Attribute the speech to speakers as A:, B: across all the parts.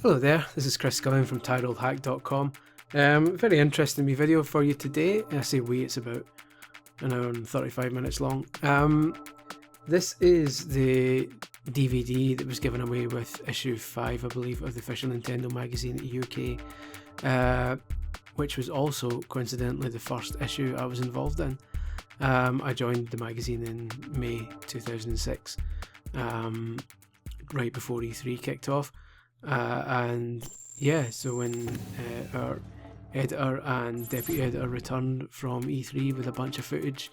A: Hello there, this is Chris Skilling from titledhack.com. Very interesting wee video for you today. I say we, it's about an hour and 35 minutes long. This is the DVD that was given away with issue 5, I believe, of the official Nintendo magazine in the UK, which was also coincidentally the first issue I was involved in. I joined the magazine in May 2006, right before E3 kicked off. And yeah, so when our editor and deputy editor returned from E3 with a bunch of footage,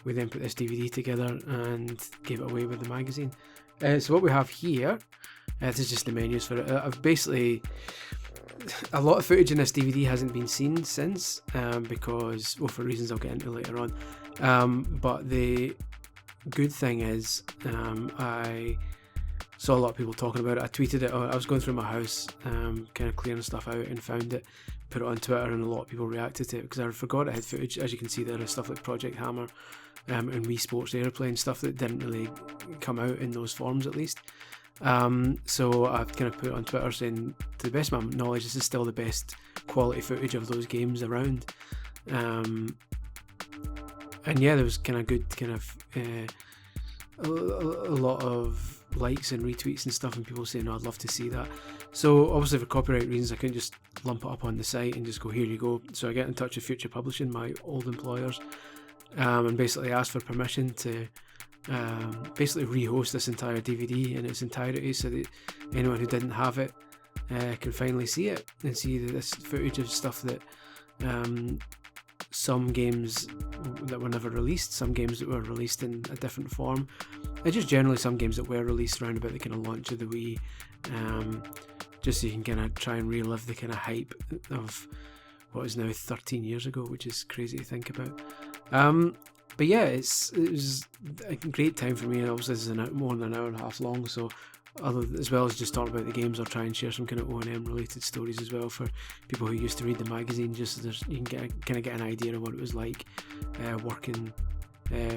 A: we then put this DVD together and gave it away with the magazine. So what we have here, this is just the menus for it. I've basically, a lot of footage in this DVD hasn't been seen since, because, well, for reasons I'll get into later on. But the good thing is, I saw a lot of people talking about it. I tweeted it. I was going through my house, kind of clearing stuff out, and found it, put it on Twitter, and a lot of people reacted to it because I forgot I had footage. As you can see, there is stuff like Project Hammer and Wii Sports Airplane, stuff that didn't really come out in those forms, at least. So I've kind of put it on Twitter saying, to the best of my knowledge, this is still the best quality footage of those games around. And yeah, there was kind of good, kind of a lot of likes and retweets and stuff, and people saying, "Oh, I'd love to see that." So obviously for copyright reasons I couldn't just lump it up on the site and just go, here you go. So I get in touch with Future Publishing, my old employers, and basically asked for permission to basically rehost this entire DVD in its entirety, so that anyone who didn't have it can finally see it and see this footage of stuff that some games that were never released, some games that were released in a different form, and just generally some games that were released around about the kind of launch of the Wii, just so you can kind of try and relive the kind of hype of what is now 13 years ago, which is crazy to think about. But yeah, it was a great time for me. Obviously this is more than an hour and a half long, so as well as just talking about the games, I'll try and share some kind of ONM related stories as well for people who used to read the magazine, just so you can kind of get an idea of what it was like working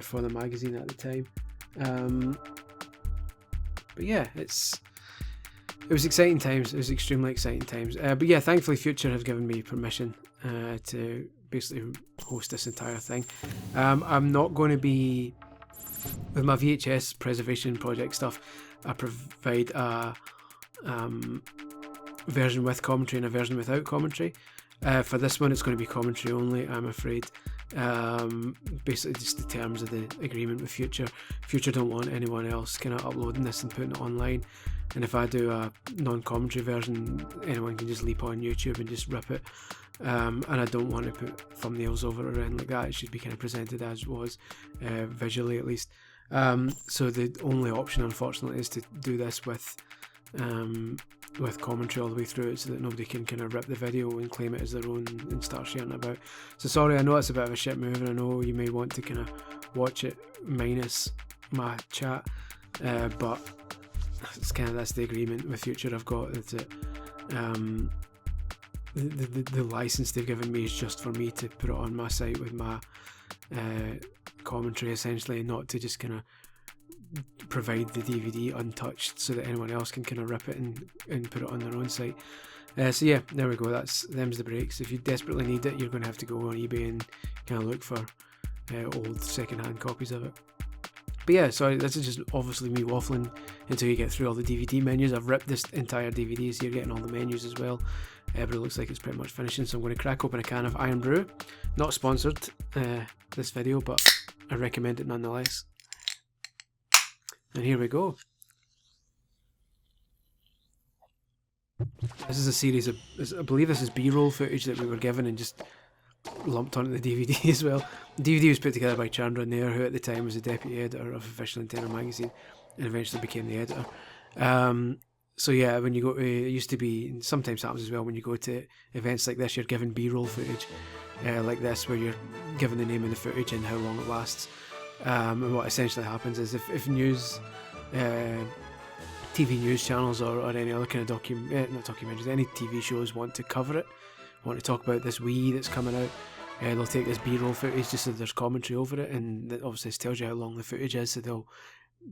A: for the magazine at the time. But yeah, it was exciting times. It was extremely exciting times. But yeah, thankfully Future have given me permission to basically host this entire thing. I'm not going to be, with my VHS preservation project stuff, I provide a version with commentary and a version without commentary. For this one it's going to be commentary only, I'm afraid. Basically just the terms of the agreement with Future. Future don't want anyone else kind of uploading this and putting it online, and if I do a non-commentary version, anyone can just leap on YouTube and just rip it. And I don't want to put thumbnails over it or anything like that. It should be kind of presented as was, visually at least. So the only option, unfortunately, is to do this with commentary all the way through it, so that nobody can kind of rip the video and claim it as their own and start sharing it about. So sorry, I know it's a bit of a shit move, and I know you may want to kind of watch it minus my chat, but it's kind of, that's the agreement with Future I've got. It's it. The license they've given me is just for me to put it on my site with my commentary, essentially, not to just kind of provide the DVD untouched so that anyone else can kind of rip it and put it on their own site. So yeah, there we go. Them's the breaks. If you desperately need it, you're going to have to go on eBay and kind of look for old second-hand copies of it. But yeah, sorry, this is just obviously me waffling until you get through all the DVD menus. I've ripped this entire DVD, so you're getting all the menus as well. But it looks like it's pretty much finishing, so I'm going to crack open a can of Iron Brew. Not sponsored, this video, but I recommend it nonetheless. And here we go. This is a series of, I believe this is B-roll footage that we were given and just lumped onto the DVD as well. The DVD was put together by Chandra Nair, who at the time was the deputy editor of Official Nintendo magazine and eventually became the editor. So yeah, when you go to, it used to be, and sometimes happens as well, when you go to events like this, you're given B-roll footage like this, where you're given the name of the footage and how long it lasts. And what essentially happens is if news, TV news channels or any other kind of not documentaries, any TV shows want to cover it, want to talk about this Wii that's coming out, they'll take this B-roll footage just so there's commentary over it, and obviously this tells you how long the footage is, so they'll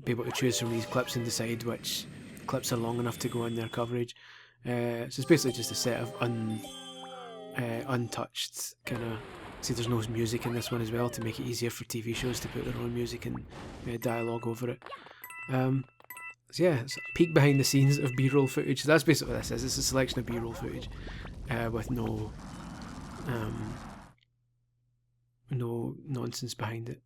A: be able to choose from these clips and decide which clips are long enough to go in their coverage. So it's basically just a set of untouched kind of. See, there's no music in this one as well to make it easier for TV shows to put their own music and dialogue over it. So yeah, it's a peek behind the scenes of B-roll footage. So that's basically what this is. It's a selection of B-roll footage with no nonsense behind it.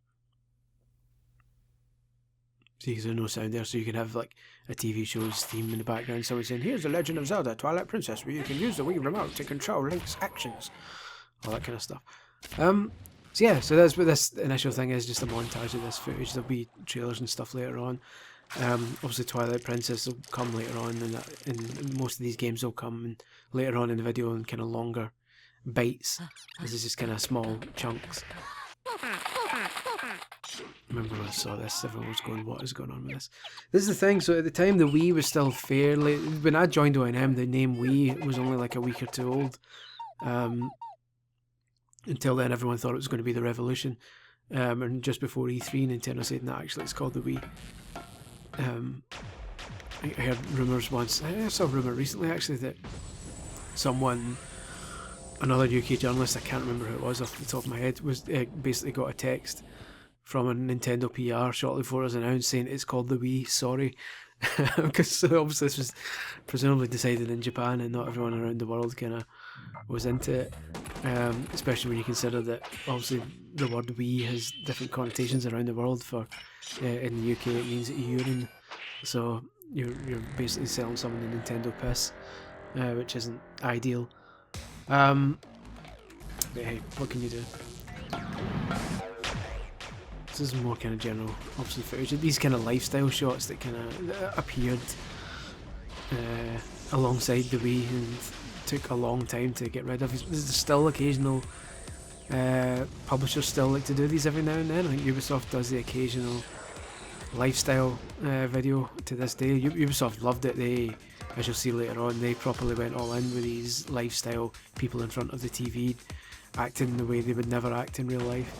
A: See, there's no sound there, so you can have like a TV show's theme in the background. Someone saying, "Here's the Legend of Zelda: Twilight Princess, where you can use the Wii remote to control Link's actions," all that kind of stuff. So yeah, so that's what this initial thing is, just a montage of this footage. There'll be trailers and stuff later on. Obviously Twilight Princess will come later on, and most of these games will come later on in the video in kind of longer bites. This is just kind of small chunks. Remember when I saw this, everyone was going, what is going on with this? This is the thing, so at the time the Wii was still fairly... When I joined ONM, the name Wii was only like a week or two old. Until then, everyone thought it was going to be the Revolution. And just before E3, Nintendo said, no, actually it's called the Wii. I heard rumours once, I saw a rumour recently actually that someone, another UK journalist, I can't remember who it was off the top of my head, was basically got a text from a Nintendo PR shortly before it was announced saying it's called the Wii, sorry. Because obviously this was presumably decided in Japan and not everyone around the world kind of was into it, especially when you consider that obviously the word Wii has different connotations around the world. For in the UK it means urine, so you're basically selling someone the Nintendo piss, which isn't ideal. But hey, what can you do? This is more kind of general, obviously, footage. These kind of lifestyle shots that kind of appeared alongside the Wii and took a long time to get rid of. There's still occasional publishers still like to do these every now and then. I think Ubisoft does the occasional lifestyle video to this day. Ubisoft loved it. They, as you'll see later on, they properly went all in with these lifestyle people in front of the TV acting the way they would never act in real life.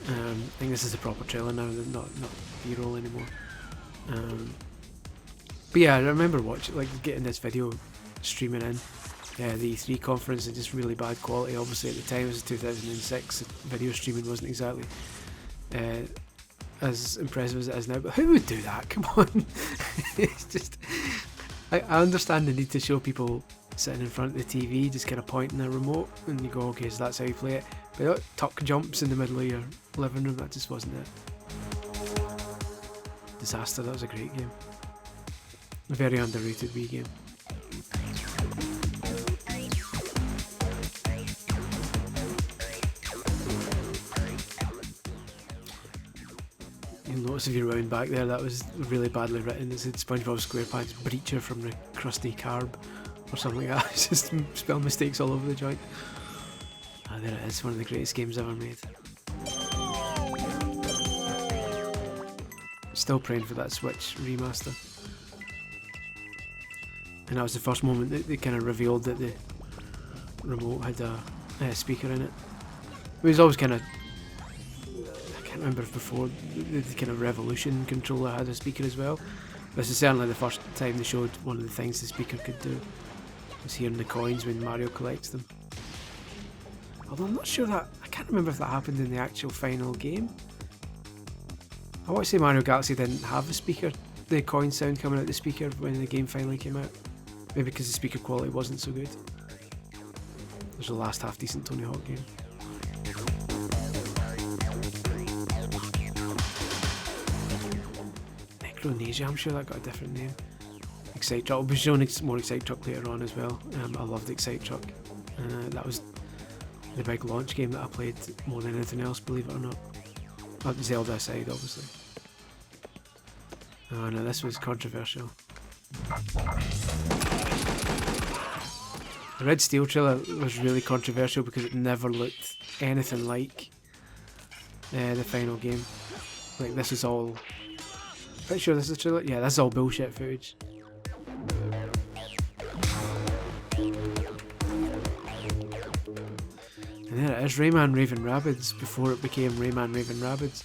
A: I think this is a proper trailer now, not B-roll anymore. But yeah, I remember getting this video streaming in the E3 conference, and just really bad quality. Obviously at the time it was 2006, video streaming wasn't exactly as impressive as it is now, but who would do that? Come on. It's just, I understand the need to show people sitting in front of the TV just kind of pointing a remote and you go, okay, so that's how you play it. But tuck jumps in the middle of your living room, that just wasn't it. Disaster. That was a great game. A very underrated Wii game. You'll notice if you rewound back there, that was really badly written. It said SpongeBob SquarePants Breacher from the Krusty Carb or something like that. It's just spell mistakes all over the joint. Ah, there it is, one of the greatest games ever made. Still praying for that Switch remaster. And that was the first moment that they kind of revealed that the remote had a speaker in it. It was always kind of, I can't remember if before the kind of Revolution controller had a speaker as well. This is certainly the first time they showed one of the things the speaker could do. Was hearing the coins when Mario collects them. Although I'm not sure that, I can't remember if that happened in the actual final game. I want to say Mario Galaxy didn't have a speaker, the coin sound coming out the speaker when the game finally came out. Maybe because the speaker quality wasn't so good. There's the last half decent Tony Hawk game. Micronesia, I'm sure that got a different name. Excite Truck, we'll be showing more Excite Truck later on as well. I loved Excite Truck. That was the big launch game that I played more than anything else, believe it or not. Zelda aside, obviously. Oh no, this was controversial. The Red Steel trailer was really controversial because it never looked anything like the final game. Like, this is all... Pretty sure this is the trailer? Yeah, this is all bullshit footage. And there it is, Rayman Raving Rabbids, before it became Rayman Raving Rabbids.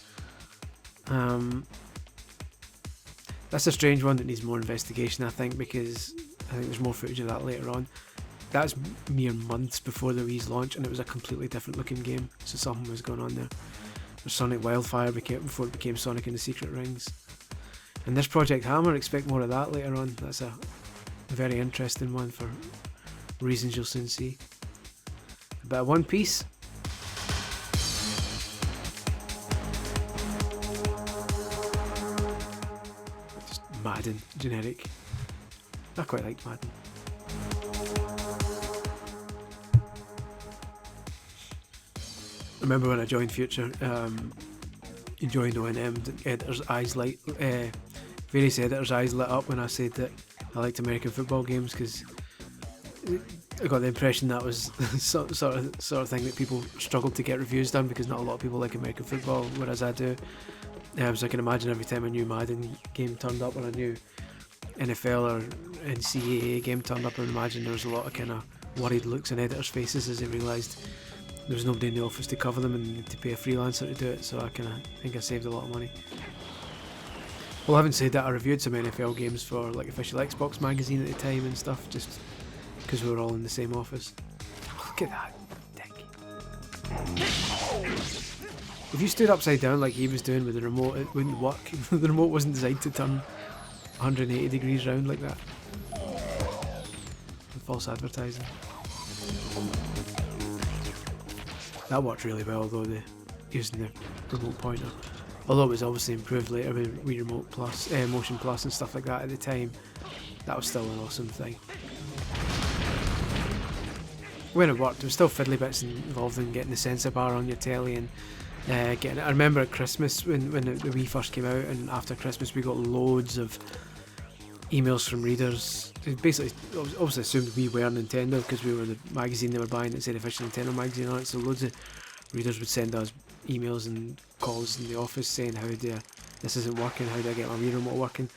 A: That's a strange one that needs more investigation, I think, because I think there's more footage of that later on. That's mere months before the Wii's launch, and it was a completely different looking game, so something was going on there. There's Sonic Wildfire before it became Sonic and the Secret Rings. And this Project Hammer, expect more of that later on. That's a very interesting one for reasons you'll soon see. A bit of One Piece. Just Madden, generic. I quite liked Madden. I remember when I joined Future, joined ONM, various editors' eyes lit up when I said that I liked American football games, because I got the impression that was sort of thing that people struggled to get reviews done, because not a lot of people like American football, whereas I do. So I can imagine every time a new Madden game turned up or a new NFL or NCAA game turned up, I imagine there was a lot of kind of worried looks in editors' faces as they realised there was nobody in the office to cover them and to pay a freelancer to do it. So I think I saved a lot of money. Well, having said that, I reviewed some NFL games for like Official Xbox magazine at the time and stuff, just because we were all in the same office. Look at that, dick. If you stood upside down like he was doing with the remote, it wouldn't work. The remote wasn't designed to turn 180 degrees round like that. False advertising. That worked really well though, using the remote pointer. Although it was obviously improved later with Wii Remote Plus, Motion Plus and stuff like that at the time, that was still an awesome thing. When it worked, there was still fiddly bits involved in getting the sensor bar on your telly and getting it. I remember at Christmas when the Wii first came out, and after Christmas we got loads of emails from readers. Basically, obviously assumed we were Nintendo because we were the magazine they were buying that said Official Nintendo Magazine on it, so loads of readers would send us emails and calls in the office saying this isn't working, how do I get my Wii remote working?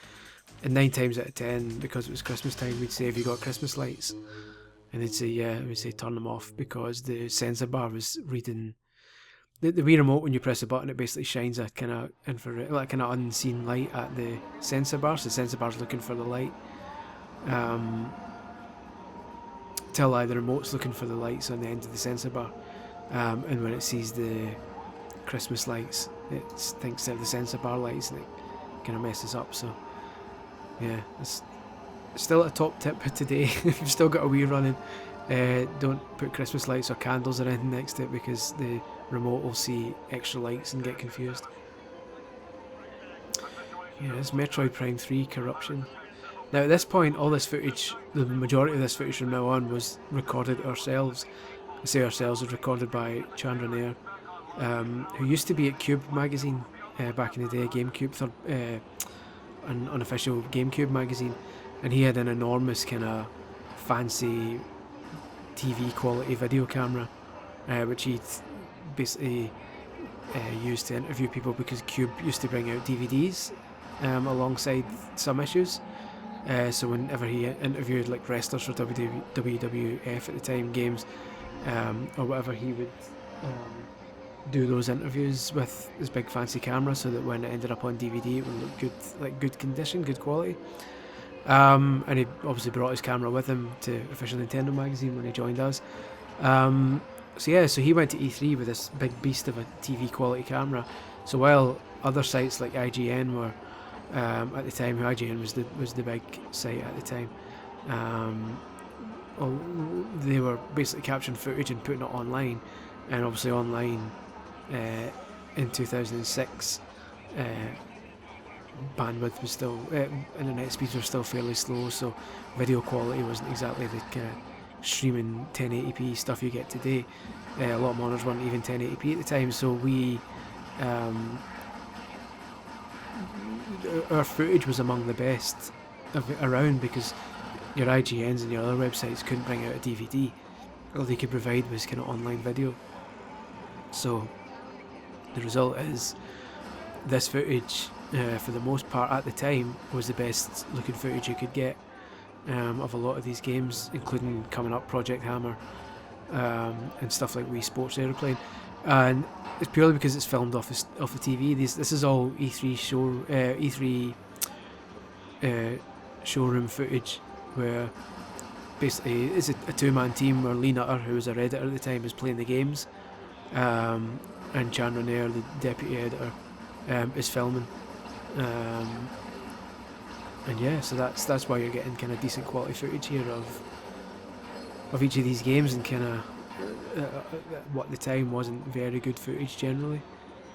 A: And 9 times out of 10, because it was Christmas time, we'd say, have you got Christmas lights? And they'd say yeah, we'd say turn them off, because the sensor bar was reading the Wii remote. When you press a button, it basically shines a kind of infrared, like kind of unseen light at the sensor bar, so the sensor bar's looking for the light. Tell the remote's looking for the lights on the end of the sensor bar, and when it sees the Christmas lights, it thinks they're the sensor bar lights, and it kind of messes up. So yeah, it's still a top tip today. If you've still got a Wii running, don't put Christmas lights or candles or anything next to it, because the remote will see extra lights and get confused. Yeah, it's Metroid Prime 3 Corruption. Now at this point, all this footage, the majority of this footage from now on, was recorded ourselves. I say ourselves, was recorded by Chandra Nair, who used to be at Cube magazine back in the day, GameCube, an unofficial GameCube magazine, and he had an enormous kind of fancy TV quality video camera, which he'd basically used to interview people, because Cube used to bring out DVDs alongside some issues. So whenever he interviewed like wrestlers for WWF at the time, games or whatever, he would do those interviews with this big fancy camera, so that when it ended up on DVD it would look good, like good condition, good quality. And he obviously brought his camera with him to Official Nintendo Magazine when he joined us. So he went to E3 with this big beast of a TV quality camera. So while other sites like IGN were at the time, IGN was the big site at the time, they were basically capturing footage and putting it online, and obviously online in 2006 bandwidth was still, internet speeds were still fairly slow, so video quality wasn't exactly the kind of streaming 1080p stuff you get today. A lot of monitors weren't even 1080p at the time, so our footage was among the best around, because your IGNs and your other websites couldn't bring out a DVD. All they could provide was kind of online video. So the result is this footage, for the most part at the time, was the best looking footage you could get of a lot of these games, including coming up Project Hammer and stuff like Wii Sports Aeroplane. And it's purely because it's filmed off the TV. This is all E3 showroom footage where basically it's a two-man team where Lee Nutter, who was our editor at the time, is playing the games, and Chandra Nair, the deputy editor, is filming. And yeah, so that's why you're getting kind of decent quality footage here of each of these games, and kind of what at the time wasn't very good footage generally.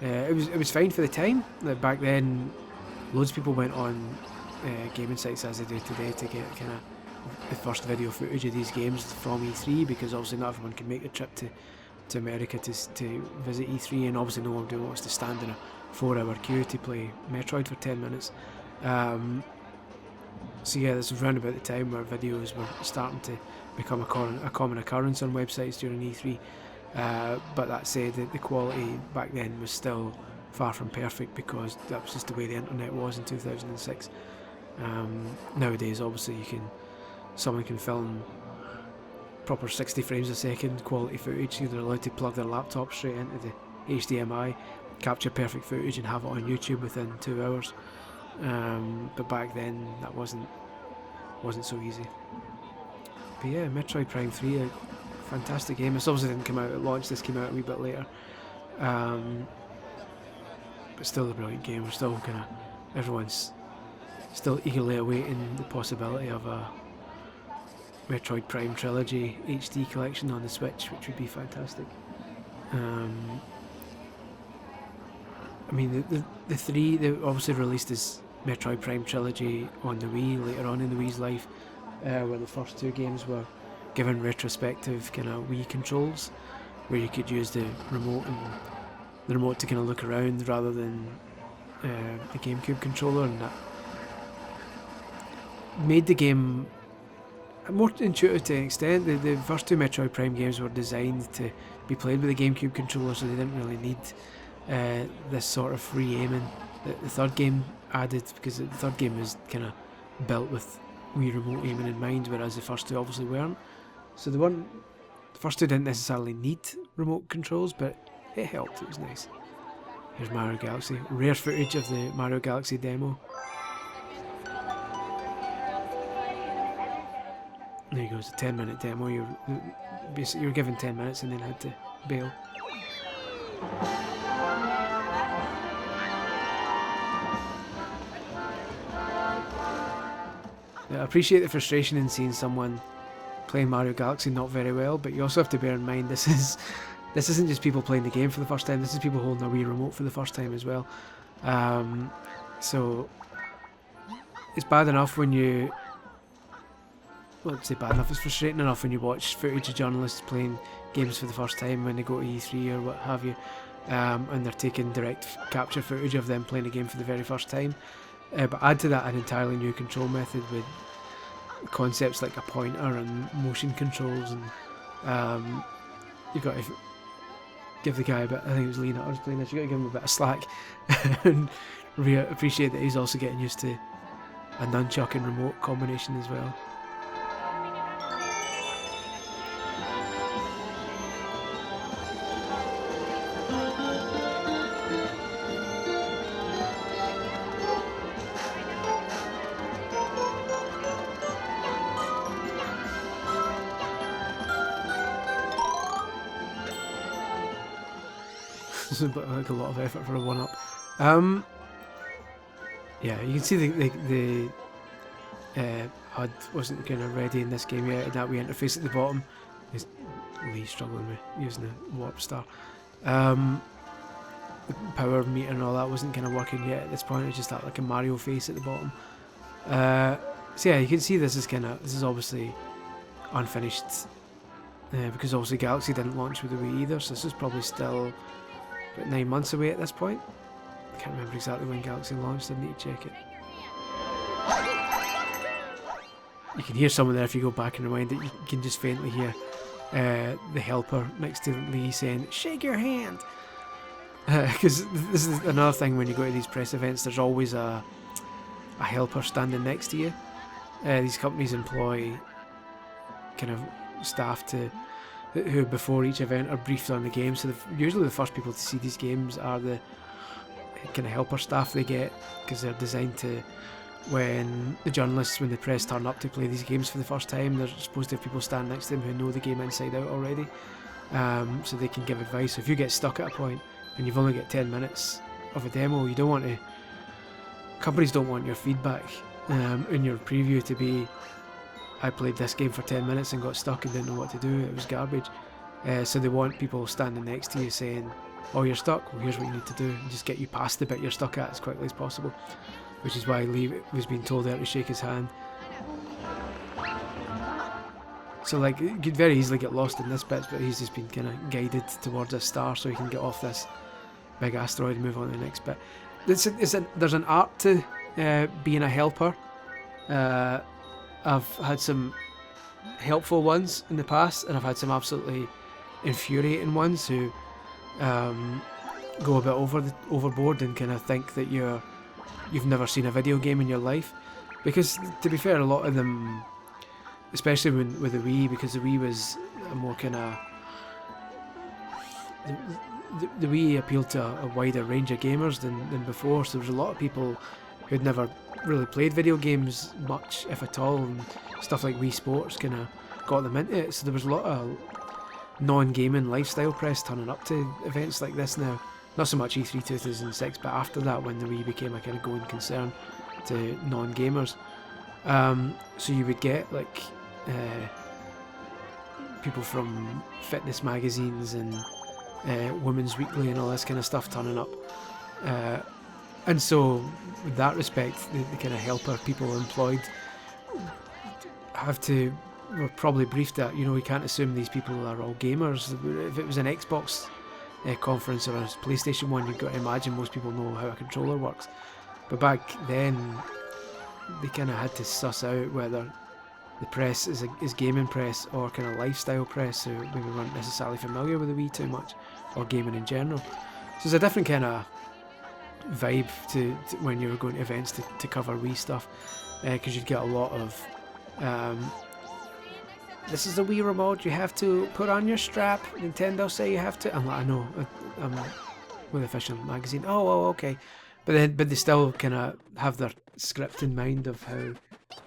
A: It was fine for the time. Like back then, loads of people went on gaming sites as they do today to get kind of the first video footage of these games from E3, because obviously not everyone can make the trip to America to visit E3, and obviously no one wants to stand in a 4-hour queue to play Metroid for 10 minutes. So yeah, this was around about the time where videos were starting to become a common occurrence on websites during E3. But that said, the quality back then was still far from perfect, because that was just the way the internet was in 2006. Nowadays, obviously, someone can film proper 60 frames a second quality footage. They're allowed to plug their laptop straight into the HDMI, capture perfect footage, and have it on YouTube within 2 hours. But back then, that wasn't so easy. But yeah, Metroid Prime 3, a fantastic game. This obviously didn't come out at launch. This came out a wee bit later. But still a brilliant game. We're still everyone's still eagerly awaiting the possibility of a Metroid Prime Trilogy HD collection on the Switch, which would be fantastic. I mean, the three, they obviously released this Metroid Prime Trilogy on the Wii later on in the Wii's life, where the first two games were given retrospective kind of Wii controls, where you could use the remote to kind of look around rather than the GameCube controller, and that made the game more intuitive to an extent. The first two Metroid Prime games were designed to be played with a GameCube controller, so they didn't really need this sort of free aiming that the third game added, because the third game is kind of built with Wii remote aiming in mind, whereas the first two obviously weren't. So the first two didn't necessarily need remote controls, but it helped. It was nice. Here's Mario Galaxy. Rare footage of the Mario Galaxy demo. There you go. It's a 10-minute demo. You're given 10 minutes and then had to bail. I appreciate the frustration in seeing someone playing Mario Galaxy not very well, but you also have to bear in mind this isn't just people playing the game for the first time. This is people holding a Wii remote for the first time as well. So it's bad enough when you. Well, I'd say bad enough. It's frustrating enough when you watch footage of journalists playing games for the first time when they go to E3 or what have you, and they're taking direct capture footage of them playing a game for the very first time. But add to that an entirely new control method with concepts like a pointer and motion controls, and you've got to give the guy a bit. I think it was Lee Nutter playing this. You've got to give him a bit of slack and appreciate that he's also getting used to a nunchuck and remote combination as well. Like a lot of effort for a 1-up. Yeah, you can see the HUD wasn't kind of ready in this game yet, and that wee interface at the bottom is Lee struggling with using the warp star. The power meter and all that wasn't kind of working yet at this point. It's just that like a Mario face at the bottom. So yeah, you can see this is obviously unfinished, because obviously Galaxy didn't launch with the Wii either, so this is probably still about 9 months away at this point. I can't remember exactly when Galaxy launched. I need to check it. You can hear someone there if you go back and rewind it. You can just faintly hear the helper next to Lee saying, "Shake your hand," because this is another thing when you go to these press events. There's always a helper standing next to you. These companies employ kind of staff who before each event are briefed on the game, so usually the first people to see these games are the kind of helper staff they get, because they're designed to when the journalists, when the press turn up to play these games for the first time, they're supposed to have people stand next to them who know the game inside out already, so they can give advice. So if you get stuck at a point and you've only got 10 minutes of a demo, you don't want to. Companies don't want your feedback in your preview to be, I played this game for 10 minutes and got stuck and didn't know what to do, it was garbage. So they want people standing next to you saying, oh, you're stuck, well, here's what you need to do, and just get you past the bit you're stuck at as quickly as possible. Which is why Lee was being told there to shake his hand. So like, you could very easily get lost in this bit, but he's just been kind of guided towards a star so he can get off this big asteroid and move on to the next bit. There's an art to being a helper. I've had some helpful ones in the past, and I've had some absolutely infuriating ones who go a bit overboard and kind of think that you've never seen a video game in your life. Because to be fair, a lot of them, especially with the Wii, because the Wii was a more kind of the Wii appealed to a wider range of gamers than before, so there was a lot of people who'd never really played video games much, if at all, and stuff like Wii Sports kind of got them into it. So there was a lot of non-gaming lifestyle press turning up to events like this now. Not so much E3 2006, but after that, when the Wii became a kind of going concern to non-gamers. So you would get like people from fitness magazines and Women's Weekly and all this kind of stuff turning up. And so, with that respect, the kind of helper people employed were probably briefed that, we can't assume these people are all gamers. If it was an Xbox conference or a PlayStation one, you've got to imagine most people know how a controller works. But back then, they kind of had to suss out whether the press is gaming press or kind of lifestyle press, who maybe weren't necessarily familiar with the Wii too much, or gaming in general. So it's a different kind of vibe to when you were going to events to cover Wii stuff, because you'd get a lot of this is a Wii remote, you have to put on your strap, Nintendo say you have to. I'm like, I know, I'm with Official Magazine, oh okay, but they still kind of have their script in mind of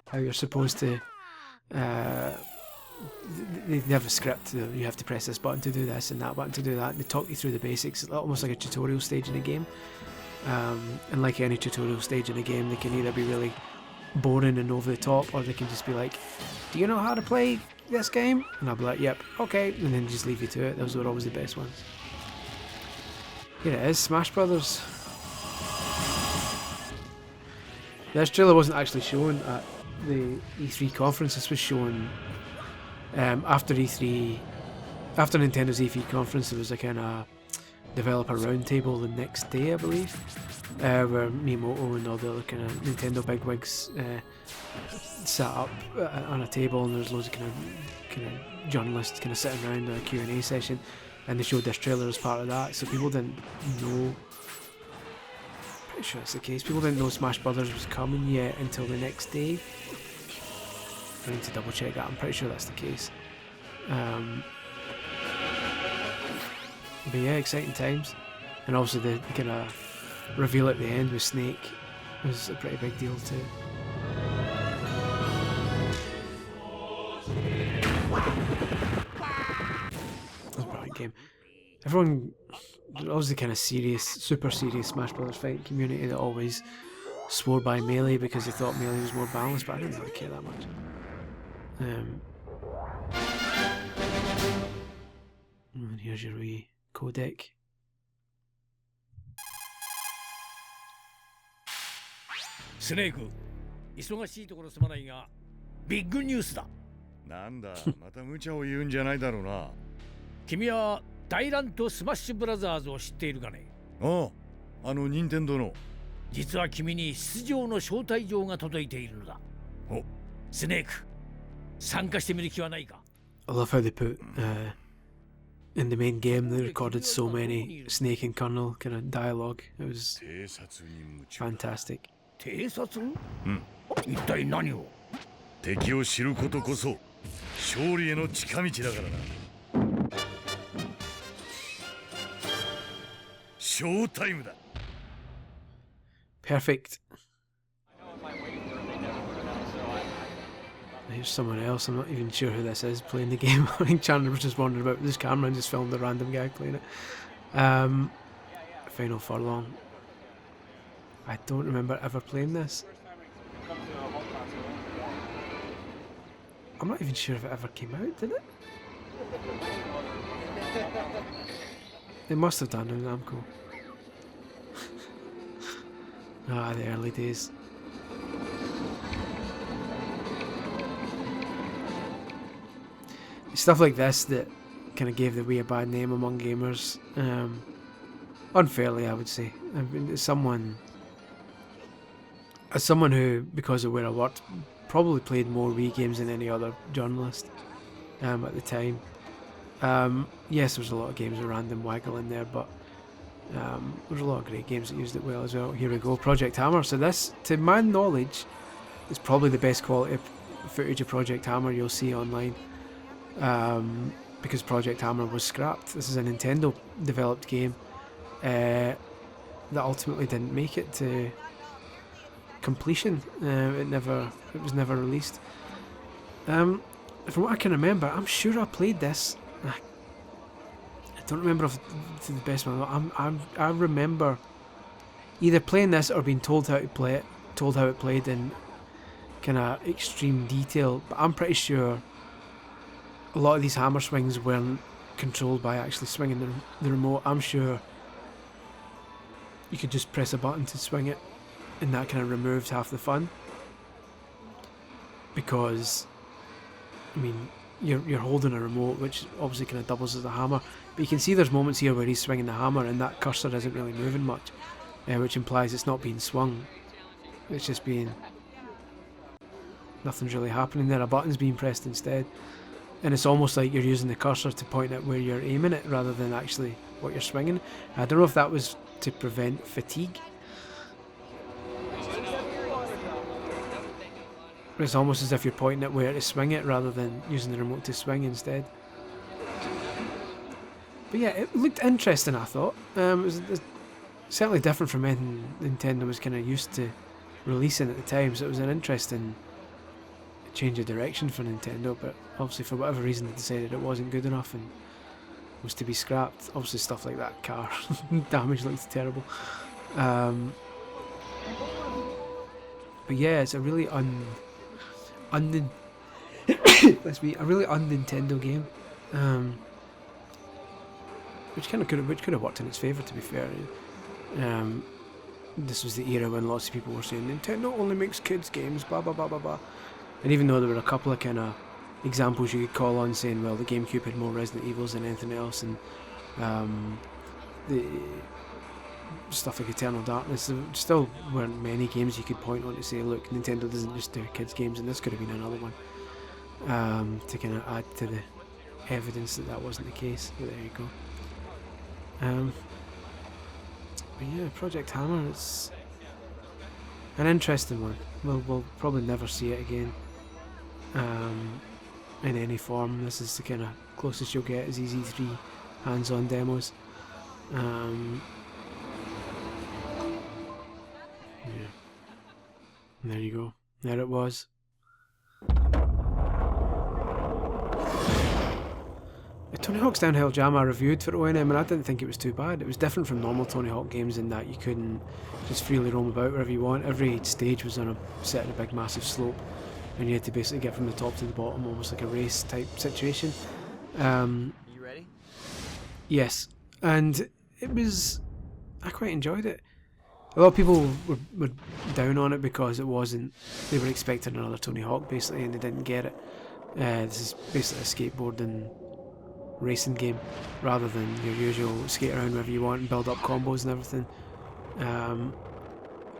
A: how you're supposed to. They have a script. You have to press this button to do this and that button to do that. And they talk you through the basics, almost like a tutorial stage in a game. And like any tutorial stage in a game, they can either be really boring and over the top, or they can just be like, "Do you know how to play this game?" And I'll be like, "Yep, okay," and then just leave you to it. Those were always the best ones. Here it is, Smash Brothers. This trailer wasn't actually shown at the E3 conference. This was shown after E3, after Nintendo's E3 conference. There was a kind of developer roundtable the next day, I believe, where Miyamoto and all the other kind of Nintendo bigwigs sat up on a table, and there's loads of kind of journalists kind of sitting around a Q&A session, and they showed this trailer as part of that. So people didn't know. Pretty sure it's the case. People didn't know Smash Brothers was coming yet until the next day. I need to double check that. I'm pretty sure that's the case. But yeah, exciting times. And also the kind of reveal at the end with Snake was a pretty big deal too. That was a brilliant game. Everyone, always the kind of serious, super serious Smash Brothers fighting community that always swore by Melee because they thought Melee was more balanced, but I didn't really care that much. And here's your wee codec.
B: Snake, 忙しいところすまないが、ビッグニュースだ。
C: なんだ、また無茶を言うんじゃないだろうな。
B: 君は大乱闘スマッシュブラザーズを知っているかね。
C: ああ、任天堂の。
B: 実は君に出場の招待状が届いているのだ。お、スネーク、参加してみる気はないか。
A: I love how they put in the main game they recorded so many Snake and Colonel kind of dialogue. It was fantastic.
B: 偵察？うん。一体何を？
C: 敵を知ることこそ勝利への近道だからな。ショータイムだ。
A: Perfect. Here's someone else, I'm not even sure who this is playing the game. I think Chandler was just wandering about with his camera and just filmed a random guy playing it. Final Furlong. I don't remember ever playing this. I'm not even sure if it ever came out, did it? It must have done in Namco. Ah, the early days. Stuff like this that kind of gave the Wii a bad name among gamers. Unfairly, I would say. I mean, as someone who, because of where I worked, probably played more Wii games than any other journalist at the time. Yes, there's a lot of games with random waggle in there, but there's a lot of great games that used it well as well. Here we go, Project Hammer. So this, to my knowledge, is probably the best quality footage of Project Hammer you'll see online. Because Project Hammer was scrapped. This is a Nintendo developed game that ultimately didn't make it to completion. It was never released. From what I can remember, I'm sure I played this. I don't remember if to the best one. I remember either playing this or being told how to play it, told how it played in kind of extreme detail. But I'm pretty sure a lot of these hammer swings weren't controlled by actually swinging the remote. I'm sure you could just press a button to swing it, and that kind of removed half the fun. Because, I mean, you're holding a remote, which obviously kind of doubles as a hammer. But you can see there's moments here where he's swinging the hammer and that cursor isn't really moving much, which implies it's not being swung. It's just being... nothing's really happening there. A button's being pressed instead. And it's almost like you're using the cursor to point at where you're aiming it rather than actually what you're swinging. I don't know if that was to prevent fatigue. It's almost as if you're pointing at where to swing it rather than using the remote to swing instead. But yeah, it looked interesting, I thought. It was certainly different from anything Nintendo was kind of used to releasing at the time, so it was an interesting change of direction for Nintendo, but obviously for whatever reason they decided it wasn't good enough and was to be scrapped. Obviously stuff like that car damage looked terrible. But yeah, it's a really a really un-Nintendo game, which could have worked in its favour, to be fair. This was the era when lots of people were saying Nintendo only makes kids games, blah blah blah blah blah. And even though there were a couple of kind of examples you could call on saying, well, the GameCube had more Resident Evils than anything else, and the stuff like Eternal Darkness, there still weren't many games you could point on to say, look, Nintendo doesn't just do kids games, and this could have been another one, to kind of add to the evidence that wasn't the case. But there you go. But yeah, Project Hammer, it's an interesting one. We'll probably never see it again in any form. This is the kind of closest you'll get as EZ3 hands-on demos. Yeah. And there you go. There it was. Tony Hawk's Downhill Jam I reviewed for ONM, and I didn't think it was too bad. It was different from normal Tony Hawk games in that you couldn't just freely roam about wherever you want. Every stage was set in a big massive slope, and you had to basically get from the top to the bottom, almost like a race type situation.
D: You ready?
A: Yes, and I quite enjoyed it. A lot of people were down on it because they were expecting another Tony Hawk basically, and they didn't get it. This is basically a skateboarding racing game rather than your usual skate around wherever you want and build up combos and everything. I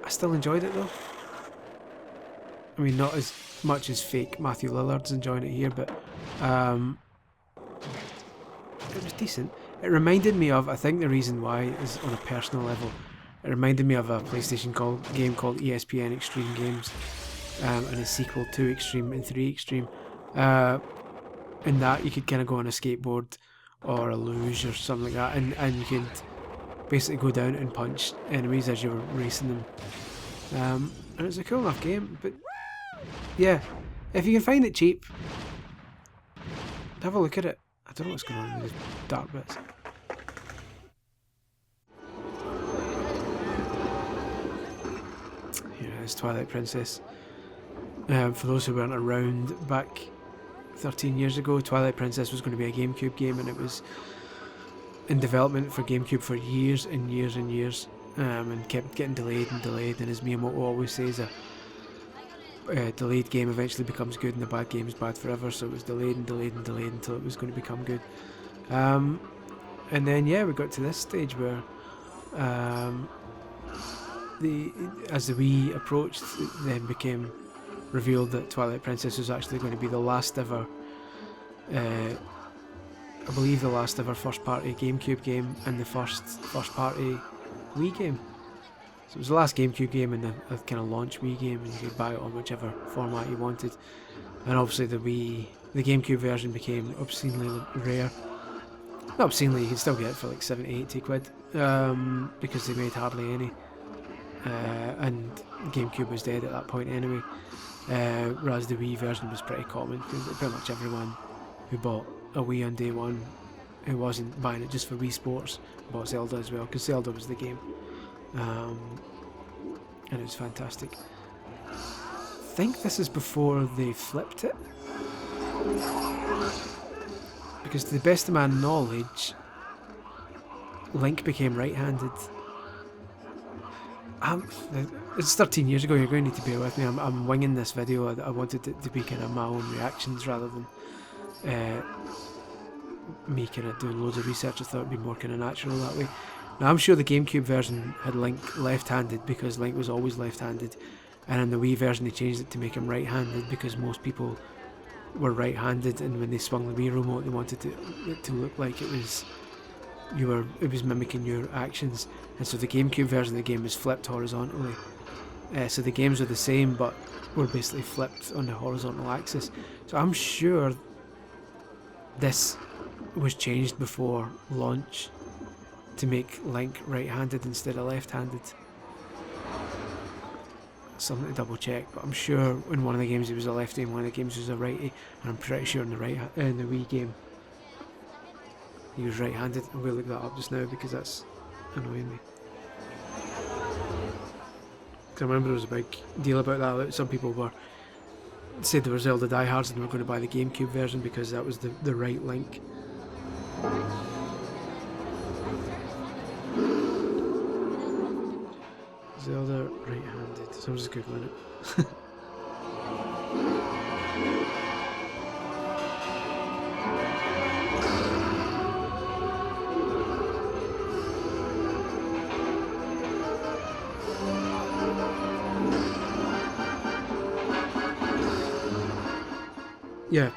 A: still enjoyed it though. I mean, not as much as fake Matthew Lillard's enjoying it here, but it was decent. It reminded me of, I think the reason why is on a personal level, it reminded me of a PlayStation game called ESPN Extreme Games, and a sequel to Extreme and 3 Extreme. In that you could kind of go on a skateboard or a luge or something like that, and you could basically go down and punch enemies as you were racing them. And it's a cool enough game, but yeah, If you can find it cheap, have a look at it. I don't know what's going on with these dark bits. Here it is, Twilight Princess. For those who weren't around back 13 years ago, Twilight Princess was going to be a GameCube game, and it was in development for GameCube for years and years and years, and kept getting delayed and delayed, and as Miyamoto always says, a delayed game eventually becomes good and a bad game is bad forever, so it was delayed and delayed and delayed until it was going to become good. And then yeah, we got to this stage where as the Wii approached, it then became revealed that Twilight Princess was actually going to be the last ever, I believe the last ever first party GameCube game and the first party Wii game. So it was the last GameCube game and the kind of launch Wii game, and you could buy it on whichever format you wanted. And obviously the GameCube version became obscenely rare. Not obscenely, you could still get it for like 70-80 quid, because they made hardly any. And GameCube was dead at that point anyway. Whereas the Wii version was pretty common, because pretty much everyone who bought a Wii on day one, who wasn't buying it just for Wii Sports, bought Zelda as well, because Zelda was the game. And it was fantastic. I think this is before they flipped it, because to the best of my knowledge, Link became right-handed. It's 13 years ago, you're going to need to bear with me. I'm winging this video. I wanted it to be kind of my own reactions rather than me kind of doing loads of research. I thought it would be more kind of natural that way. Now I'm sure the GameCube version had Link left-handed because Link was always left-handed, and in the Wii version they changed it to make him right-handed because most people were right-handed, and when they swung the Wii remote they wanted it to look like it was mimicking your actions, and so the GameCube version of the game was flipped horizontally. So the games are the same but were basically flipped on the horizontal axis. So I'm sure this was changed before launch to make Link right-handed instead of left-handed. Something to double check, but I'm sure in one of the games he was a lefty and one of the games he was a righty, and I'm pretty sure in the Wii game he was right-handed. I'm going to look that up just now because that's annoying me. Because I remember there was a big deal about that. Some people said they were Zelda diehards and were going to buy the GameCube version because that was the right Link. Zelda right-handed. So I'm just googling it. Yeah,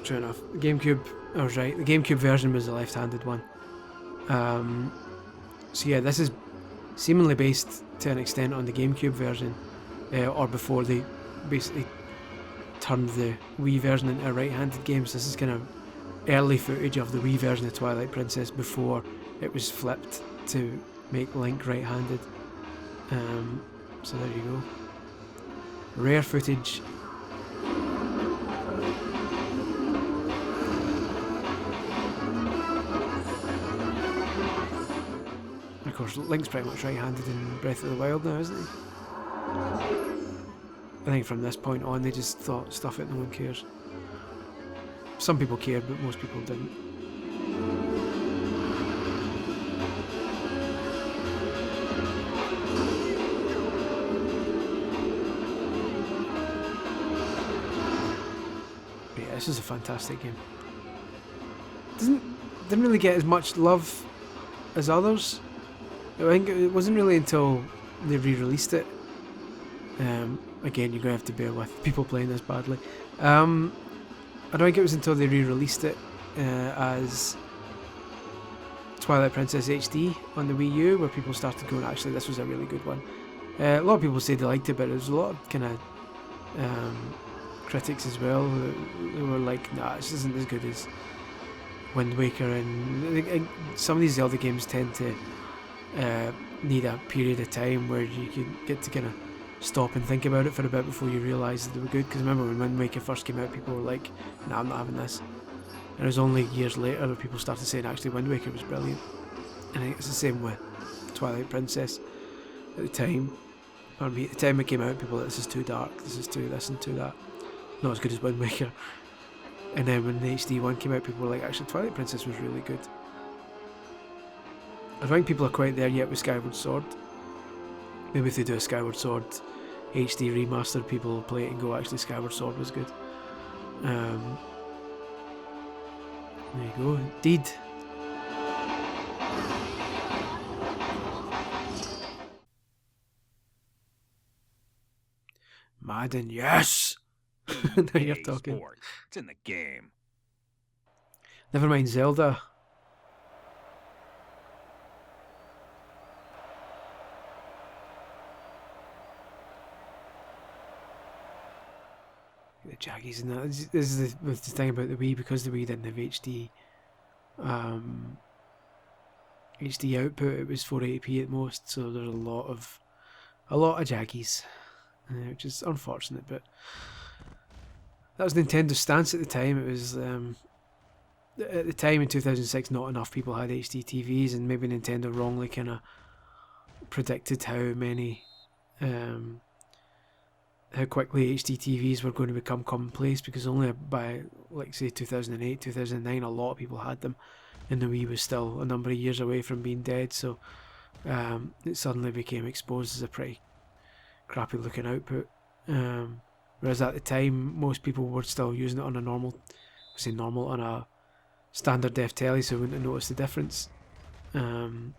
A: true enough. The GameCube, I was right. The GameCube version was the left-handed one. So yeah, this is seemingly based to an extent on the GameCube version, or before they basically turned the Wii version into a right-handed game. So this is kind of early footage of the Wii version of Twilight Princess before it was flipped to make Link right-handed. So there you go. Rare footage. Of course, Link's pretty much right-handed in Breath of the Wild now, isn't he? I think from this point on they just thought, stuff it, no one cares. Some people cared, but most people didn't. But yeah, this is a fantastic game. Didn't really get as much love as others. I think it wasn't really until they re-released it. Again, you're going to have to bear with people playing this badly. I don't think it was until they re-released it as Twilight Princess HD on the Wii U where people started going, actually this was a really good one. A lot of people said they liked it, but there was a lot of kind of critics as well who were like, nah, this isn't as good as Wind Waker, and some of these Zelda games tend to need a period of time where you can get to kind of stop and think about it for a bit before you realise that they were good. Because remember when Wind Waker first came out, people were like, "Nah, I'm not having this." And it was only years later that people started saying actually Wind Waker was brilliant. And I think it's the same with Twilight Princess. At the time, at the time it came out, people were like, this is too dark, this is too this and too that. Not as good as Wind Waker. And then when the HD one came out, people were like, actually Twilight Princess was really good. I don't think people are quite there yet with Skyward Sword. Maybe if they do a Skyward Sword HD remaster, people will play it and go, actually Skyward Sword was good. There you go, indeed. Madden, yes! Now you're talking.
E: It's in the game.
A: Never mind Zelda. The jaggies and that. This is the thing about the Wii, because the Wii didn't have HD HD output. It was 480p at most, so there's a lot of jaggies, which is unfortunate. But that was Nintendo's stance at the time. It was at the time in 2006, not enough people had HD TVs, and maybe Nintendo wrongly kind of predicted how quickly HD TVs were going to become commonplace, because only by, like, say 2008, 2009, a lot of people had them, and the Wii was still a number of years away from being dead, so it suddenly became exposed as a pretty crappy looking output. Whereas at the time, most people were still using it on on a standard def telly, so they wouldn't have noticed the difference. The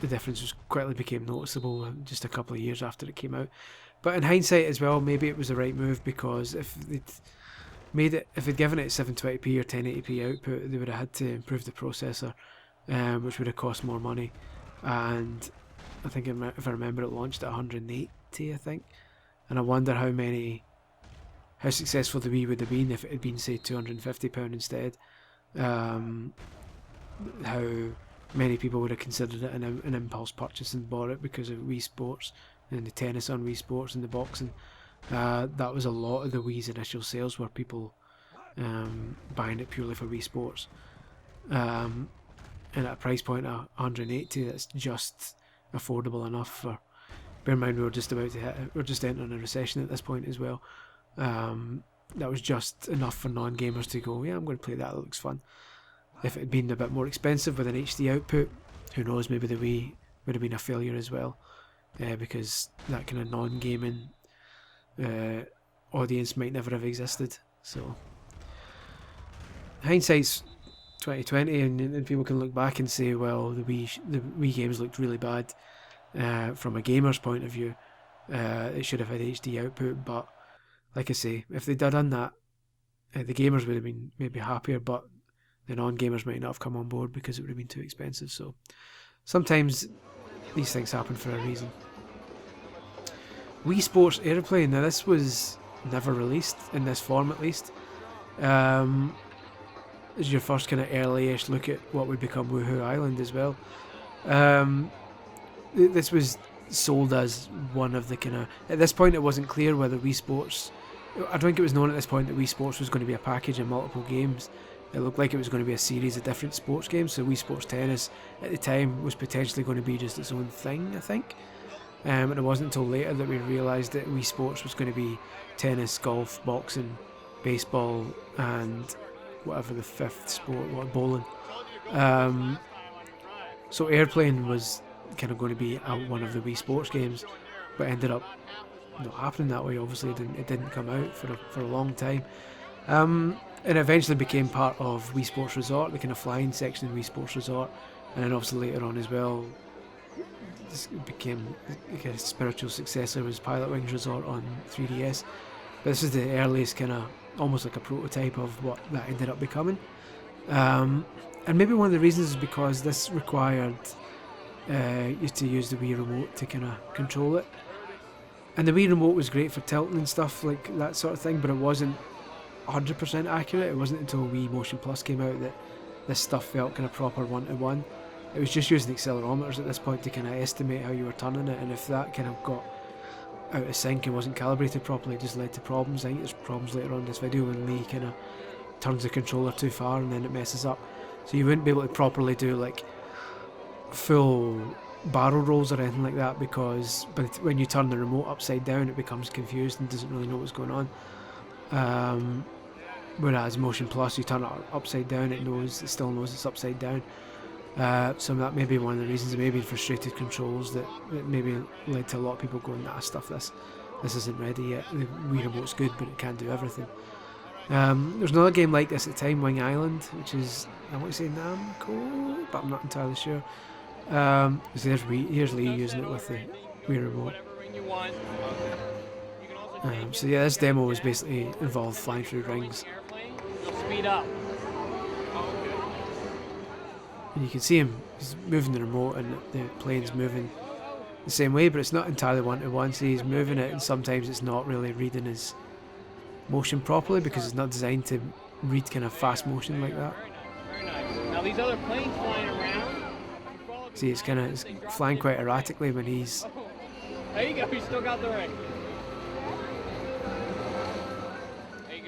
A: difference quickly became noticeable just a couple of years after it came out. But in hindsight as well, maybe it was the right move, because if they'd given it 720p or 1080p output, they would have had to improve the processor, which would have cost more money. And I think, if I remember, it launched at 180, I think. And I wonder how successful the Wii would have been if it had been, say, £250 instead. How many people would have considered it an impulse purchase and bought it because of Wii Sports and the tennis on Wii Sports and the boxing. That was a lot of the Wii's initial sales, were people buying it purely for Wii Sports. And at a price point of 180, that's just affordable enough for. Bear in mind, we're just entering a recession at this point as well. That was just enough for non-gamers to go, yeah, I'm going to play that, it looks fun. If it had been a bit more expensive with an HD output, who knows, maybe the Wii would have been a failure as well, because that kind of non-gaming audience might never have existed. So hindsight's 2020, and people can look back and say, well, the Wii games looked really bad from a gamer's point of view. It should have had HD output, but like I say, if they'd done that, the gamers would have been maybe happier, but the non-gamers might not have come on board because it would have been too expensive. So sometimes these things happen for a reason. Wii Sports Airplane, now this was never released in this form, at least. This is your first kind of early-ish look at what would become Woohoo Island as well. This was sold as one of the kind of... At this point, it wasn't clear whether Wii Sports... I don't think it was known at this point that Wii Sports was going to be a package of multiple games. It looked like it was going to be a series of different sports games, so Wii Sports Tennis at the time was potentially going to be just its own thing, I think. And it wasn't until later that we realised that Wii Sports was going to be tennis, golf, boxing, baseball, and whatever the fifth sport, bowling. So Airplane was kind of going to be one of the Wii Sports games, but ended up not happening that way. Obviously, it didn't come out for a long time. And eventually became part of Wii Sports Resort, the kind of flying section of Wii Sports Resort, and then obviously later on as well, this became like a spiritual successor, was Pilot Wings Resort on 3DS. But this is the earliest kind of, almost like a prototype of what that ended up becoming. And maybe one of the reasons is because this required you to use the Wii Remote to kind of control it. And the Wii Remote was great for tilting and stuff like that sort of thing, but it wasn't 100% accurate. It wasn't until Wii Motion Plus came out that this stuff felt kind of proper one-to-one. It was just using accelerometers at this point to kind of estimate how you were turning it, and if that kind of got out of sync and wasn't calibrated properly, just led to problems. I think there's problems later on in this video when Lee kind of turns the controller too far and then it messes up. So you wouldn't be able to properly do like full barrel rolls or anything like that, because when you turn the remote upside down it becomes confused and doesn't really know what's going on. Whereas Motion Plus, you turn it upside down, it still knows it's upside down. So that may be one of the reasons. It may be frustrated controls that maybe led to a lot of people going, nah, stuff this isn't ready yet. The Wii Remote's good, but it can't do everything. There's another game like this at the time, Wing Island, which is, I want to say Namco, but I'm not entirely sure. So here's Lee using it with the Wii Remote. So yeah, this demo was basically involved flying through rings.
E: Speed up.
A: And you can see he's moving the remote and the plane's moving the same way, but it's not entirely one-to-one, so he's moving it and sometimes it's not really reading his motion properly because it's not designed to read kind of fast motion like that.
E: Very nice. Now these other planes flying around.
A: See, it's flying quite erratically when he's...
E: There you go, you still got the ring.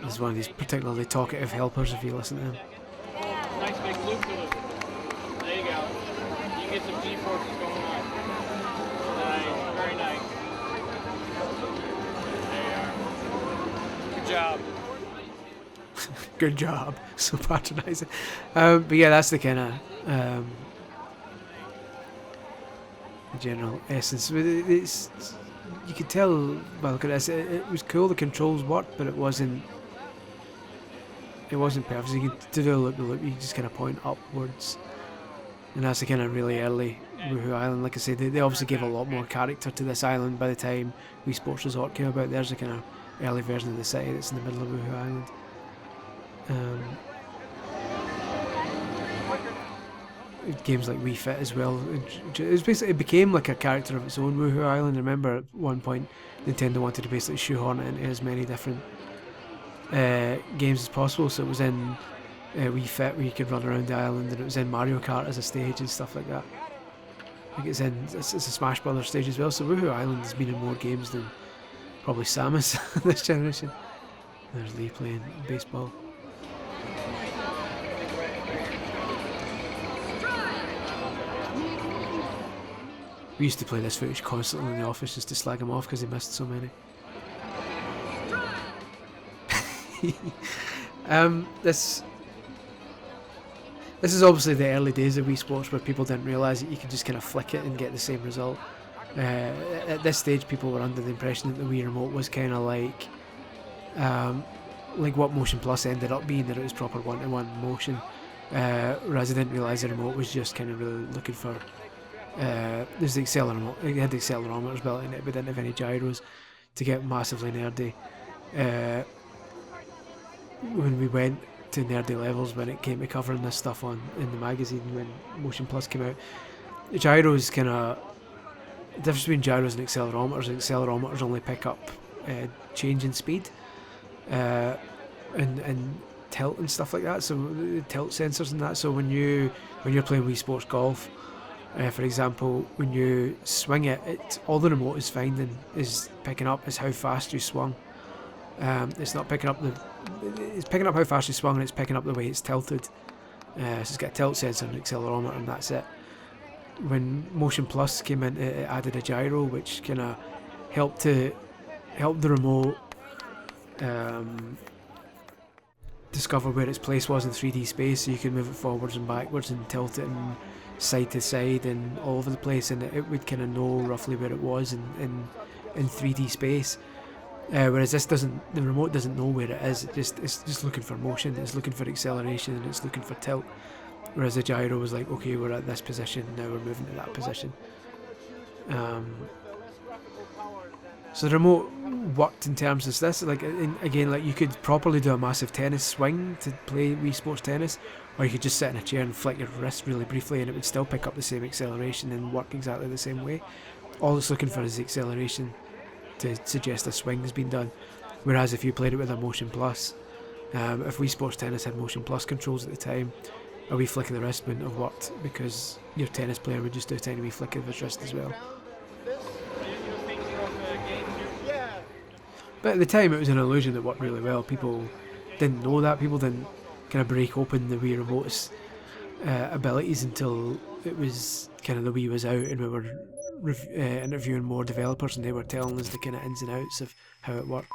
A: He's one of these particularly talkative helpers if you listen to him.
E: Nice big loop to loop. There you go. You get some G-forces going on. Nice, very nice. There you are. Good job.
A: Good job. So patronising. But yeah, that's the kind of general essence. It's, you could tell, well, look at this, it was cool, the controls worked, but it wasn't perfect. So you could do the loop, you just kind of point upwards, and that's the kind of really early Woohoo Island. Like I said, they obviously gave a lot more character to this island by the time Wii Sports Resort came about. There's a kind of early version of the city that's in the middle of Woohoo Island. Games like Wii Fit as well. It became like a character of its own, Woohoo Island. I remember at one point Nintendo wanted to basically shoehorn it into as many different games as possible. So it was in Wii Fit where you could run around the island, and it was in Mario Kart as a stage and stuff like that. I think it's a Smash Brothers stage as well. So Woohoo Island has been in more games than probably Samus this generation. There's Lee playing baseball. We used to play this footage constantly in the office just to slag him off because he missed so many. This is obviously the early days of Wii Sports where people didn't realise that you could just kind of flick it and get the same result. At this stage, people were under the impression that the Wii Remote was kind of like what Motion Plus ended up being, that it was proper one-to-one motion, whereas I didn't realise the remote was just kind of really looking for... there's the accelerometer. It had the accelerometers built in it, but didn't have any gyros to get massively nerdy. When we went to nerdy levels, when it came to covering this stuff in the magazine, when Motion Plus came out, the gyros kind of... The difference between gyros and accelerometers only pick up change in speed and tilt and stuff like that. So the tilt sensors and that. So when you're playing Wii Sports Golf, for example, when you swing it, all the remote is finding is picking up is how fast you swung. It's not picking up it's picking up how fast you swung, and it's picking up the way it's tilted. So it's got a tilt sensor and an accelerometer, and that's it. When Motion Plus came in, it added a gyro, which kind of helped the remote discover where its place was in 3D space, so you could move it forwards and backwards and tilt it and side to side and all over the place, and it would kind of know roughly where it was in 3D space. Whereas the remote doesn't know where it is. It's just looking for motion. It's looking for acceleration, and it's looking for tilt. Whereas the gyro was like, okay, we're at this position, now we're moving to that position. So the remote worked in terms of this. Like again, like you could properly do a massive tennis swing to play Wii Sports Tennis, or you could just sit in a chair and flick your wrist really briefly, and it would still pick up the same acceleration and work exactly the same way. All it's looking for is the acceleration to suggest a swing has been done. Whereas if you played it with a Motion Plus, if Wii Sports Tennis had Motion Plus controls at the time, a wee flick of the wrist wouldn't have worked, because your tennis player would just do a tiny wee flick of his wrist as well. But at the time, it was an illusion that worked really well. People didn't know that. People didn't kind of break open the Wii Remote's abilities until it was kind of the Wii was out, and we were interviewing more developers, and they were telling us the kind of ins and outs of how it worked.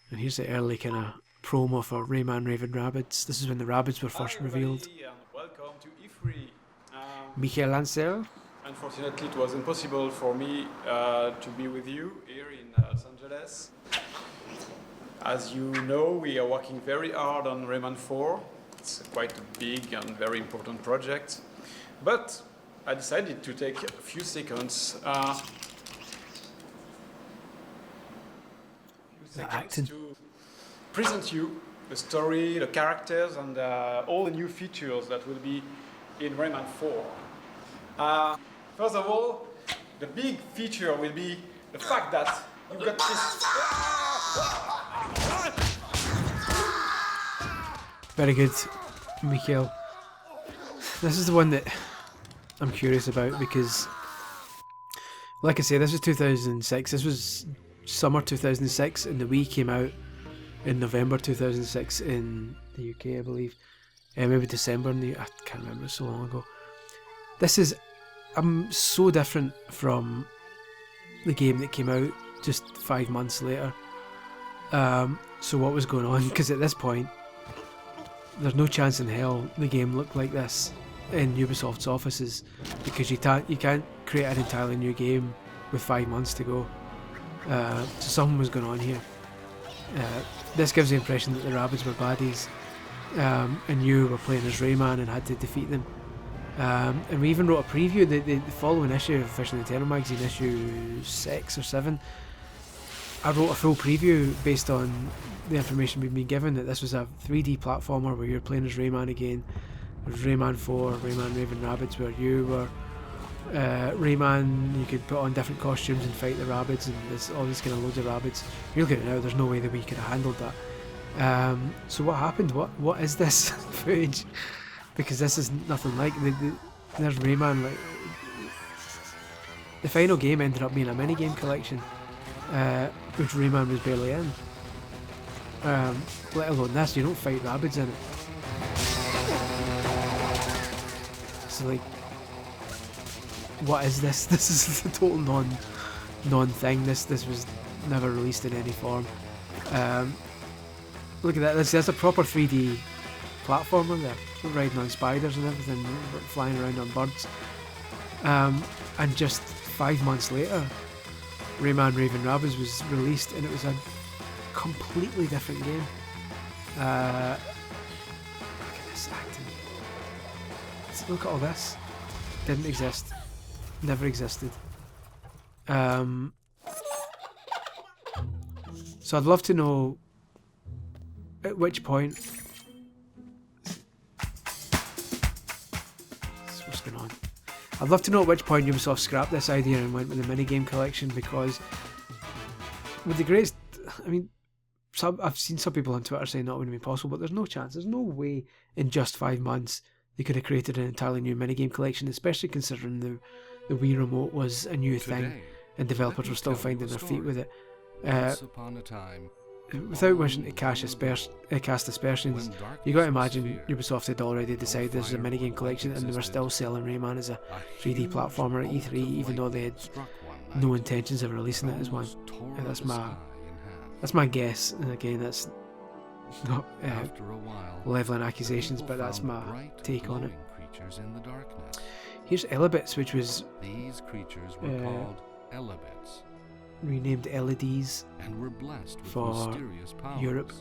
A: And here's the early kind of promo for Rayman Raven Rabbids. This is when the Rabbids were first revealed.
F: Welcome to E3.
A: Michael Ansel.
F: Unfortunately, it was impossible for me to be with you here in Los Angeles. As you know, we are working very hard on Rayman 4. It's quite a big and very important project. But I decided to take a few seconds, to present you the story, the characters, and all the new features that will be in Rayman 4. First of all, the big feature will be the fact that you got this.
A: Very good, Mikhail. This is the one that I'm curious about because, like I say, this was 2006. This was summer 2006, and the Wii came out in November 2006 in the UK, I believe. Maybe December in the... I can't remember, it's so long ago. This is so different from the game that came out just 5 months later. So what was going on? Because at this point, there's no chance in hell the game looked like this in Ubisoft's offices, because you can't create an entirely new game with 5 months to go. So something was going on here. This gives the impression that the Rabbids were baddies, and you were playing as Rayman and had to defeat them. And we even wrote a preview. The following issue of Official Nintendo Magazine, issue 6 or 7, I wrote a full preview based on the information we've been given, that this was a 3D platformer where you're playing as Rayman again. There was Rayman 4, Rayman Raven Rabbids, where you were Rayman. You could put on different costumes and fight the Rabbids, and there's all these kind of loads of Rabbids. You're looking at it now, there's no way that we could have handled that. So what happened? What is this footage? Because this is nothing like there's Rayman. Like, the final game ended up being a minigame collection, which Rayman was barely in. Let alone this, you don't fight Rabbids in it. So like, what is this? This is a total non thing. This was never released in any form. Look at that. That's a proper 3D platformer there, riding on spiders and everything, flying around on birds. And just 5 months later, Rayman Raven Rabbids was released, and it was a completely different game. Look at this acting. Look at all this. Didn't exist. Never existed. So I'd love to know at which point... What's going on? I'd love to know at which point Ubisoft scrapped this idea and went with the minigame collection, because with the greatest... I mean, I've seen some people on Twitter saying that wouldn't be possible, but there's no chance. There's no way in just 5 months they could have created an entirely new minigame collection, especially considering the Wii Remote was a new thing and developers were still finding their feet with it.
G: Upon a time,
A: without wishing to cast aspersions, you got to imagine Ubisoft had already decided this was a minigame collection, and they were still selling Rayman as a 3D platformer at E3, even though they had no intentions of releasing it as one. And that's my guess, and again, that's not leveling accusations, but that's my take on it. Here's Elebits, which was
G: these creatures were called Elebits,
A: renamed LEDs
G: and were blessed with
A: for
G: mysterious powers.
A: Europe.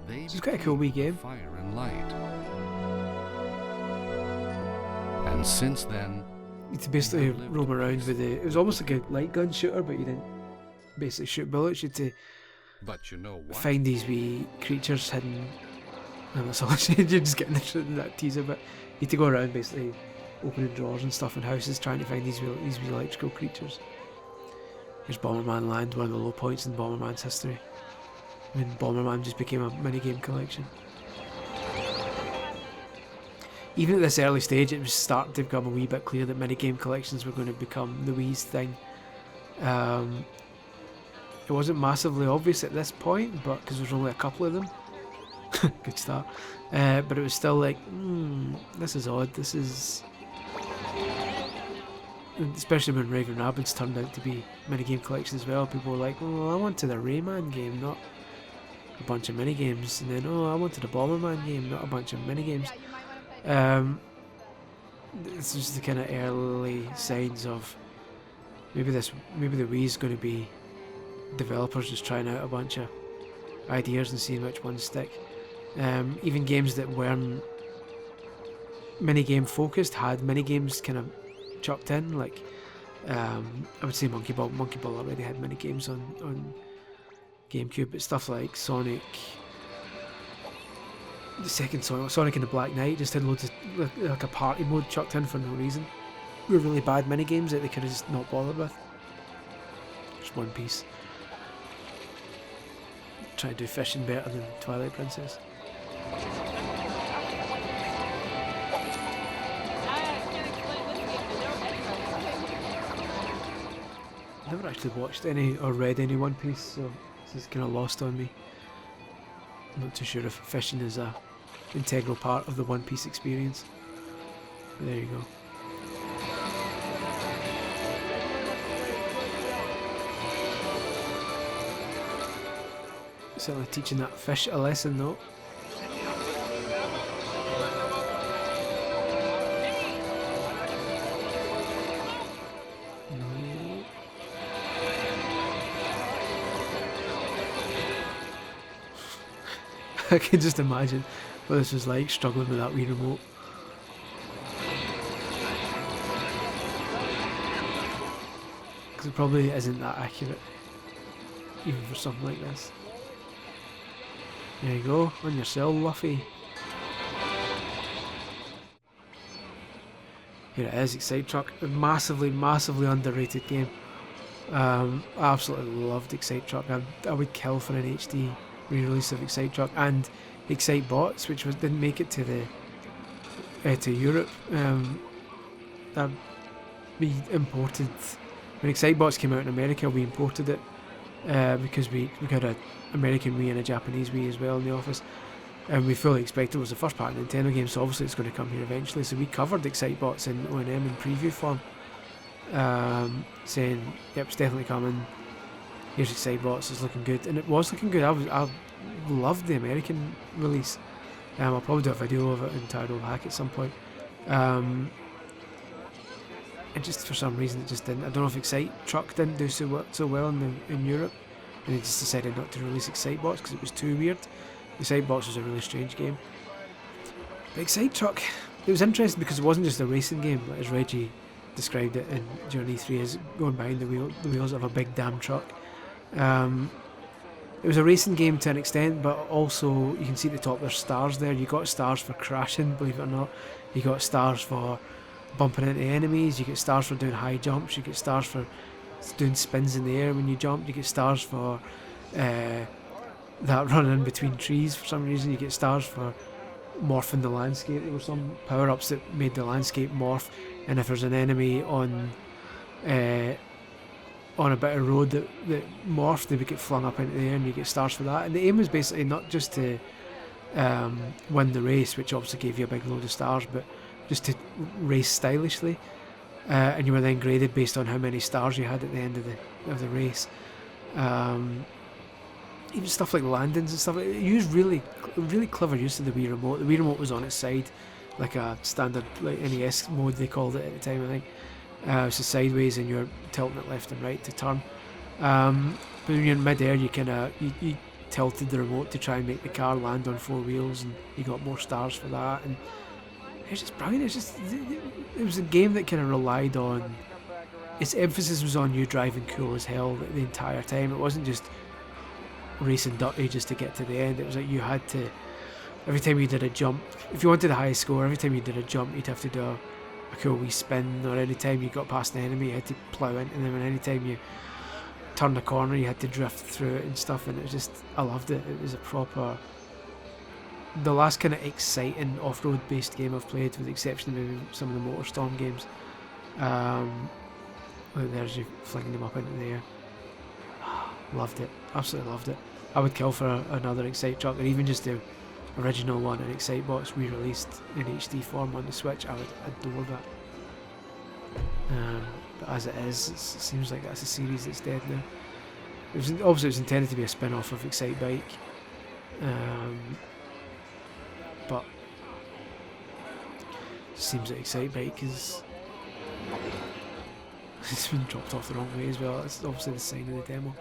G: They
A: It's quite a cool wee game.
G: Fire and light. And since then,
A: You could basically roam around with it was almost like a light gun shooter, but you didn't basically shoot bullets. You had to
G: but you know what?
A: find these wee creatures hidden. And that's all I said. You're just getting that teaser bit. You had to go around basically opening drawers and stuff in houses trying to find these wee electrical creatures. Here's Bomberman Land, one of the low points in Bomberman's history, when Bomberman just became a minigame collection. Even at this early stage, it was starting to become a wee bit clear that minigame collections were going to become the Wii's thing. it wasn't massively obvious at this point, but because there's only a couple of them. Good start. But it was still like, this is odd. This is, especially when Raven Rabbids turned out to be minigame collection as well. People were like, oh, I wanted a Rayman game, not a bunch of minigames. And then, oh, I wanted a Bomberman game, not a bunch of minigames. This is the kind of early signs of maybe the Wii is going to be developers just trying out a bunch of ideas and seeing which ones stick. Even games that weren't minigame focused had minigames kind of chucked in, like I would say Monkey Ball. Monkey Ball already had minigames on GameCube, but stuff like Sonic, the second Sonic and the Black Knight just had loads of like a party mode chucked in for no reason. Were really bad minigames that they could have just not bothered with. Just One Piece. Try to do fishing better than Twilight Princess. Never actually watched any or read any One Piece, so this is kind of lost on me. I'm not too sure if fishing is a integral part of the One Piece experience. But there you go. Certainly teaching that fish a lesson though. I can just imagine what this was like, struggling with that Wii remote. Because it probably isn't that accurate, even for something like this. There you go, on your cell, Luffy. Here it is, Excite Truck. A massively, massively underrated game. I absolutely loved Excite Truck. I would kill for an HD re-release of Excite Truck and Excite Bots, which didn't make it to the to Europe. That we imported when Excite Bots came out in America. We imported it because we got an American Wii and a Japanese Wii as well in the office, and we fully expected it was the first part of the Nintendo game, so obviously it's going to come here eventually. So we covered Excite Bots in ONM in preview form, saying, "Yep, it's definitely coming. Here's Excite Bots, it's looking good," and it was looking good. I loved the American release. I'll probably do a video of it in Tidal Hack at some point. And just for some reason it just didn't. I don't know if Excite Truck didn't do so well in Europe, and they just decided not to release Excite Bots because it was too weird. Excite Bots was a really strange game. But Excite Truck, it was interesting because it wasn't just a racing game, as Reggie described it during E3 as going behind the wheels of a big damn truck. It was a racing game to an extent, but also you can see at the top there's stars there. You got stars for crashing, believe it or not. You got stars for bumping into enemies. You get stars for doing high jumps. You get stars for doing spins in the air when you jump. You get stars for that running in between trees for some reason. You get stars for morphing the landscape. There were some power-ups that made the landscape morph, and if there's an enemy on a bit of road that morphed, they would get flung up into the air, and you get stars for that. And the aim was basically not just to win the race, which obviously gave you a big load of stars, but just to race stylishly. And you were then graded based on how many stars you had at the end of the race. Even stuff like landings and stuff. It used really clever use of the Wii remote. The Wii remote was on its side, like a standard like NES mode they called it at the time, I think. It's just sideways, and you're tilting it left and right to turn. But when you're in mid-air, you you tilted the remote to try and make the car land on four wheels, and you got more stars for that. And it's just brilliant. It was a game that kind of relied on, its emphasis was on you driving cool as hell the entire time. It wasn't just racing dirty just to get to the end. It was like you had to, every time you did a jump, if you wanted the highest score, every time you did a jump you'd have to do a cool wee spin, or any time you got past an enemy you had to plough into them, and any time you turned a corner you had to drift through it and stuff. And it was just, I loved it. It was a proper, the last kind of exciting off-road based game I've played, with the exception of maybe some of the MotorStorm games. Look, there's you flinging them up into the air. Loved it. Absolutely loved it. I would kill for another Excite Truck, or even just the original one in Excitebox re-released in HD form on the Switch. I would adore that. But as it is, it seems like that's a series that's dead now. Obviously it was intended to be a spin-off of Excite Bike, but it seems that Excite Bike is it's been dropped off the wrong way as well. It's obviously the sign of the demo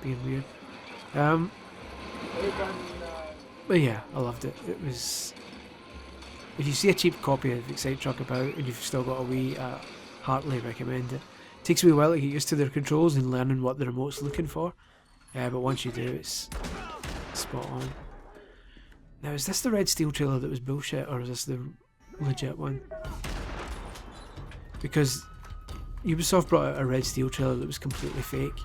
A: being weird. But yeah, I loved it. It was. If you see a cheap copy of Excite Truck about and you've still got a Wii, I heartily recommend it. It takes me a while to get used to their controls and learning what the remote's looking for, but once you do, it's spot on. Now, is this the Red Steel trailer that was bullshit, or is this the legit one? Because Ubisoft brought out a Red Steel trailer that was completely fake.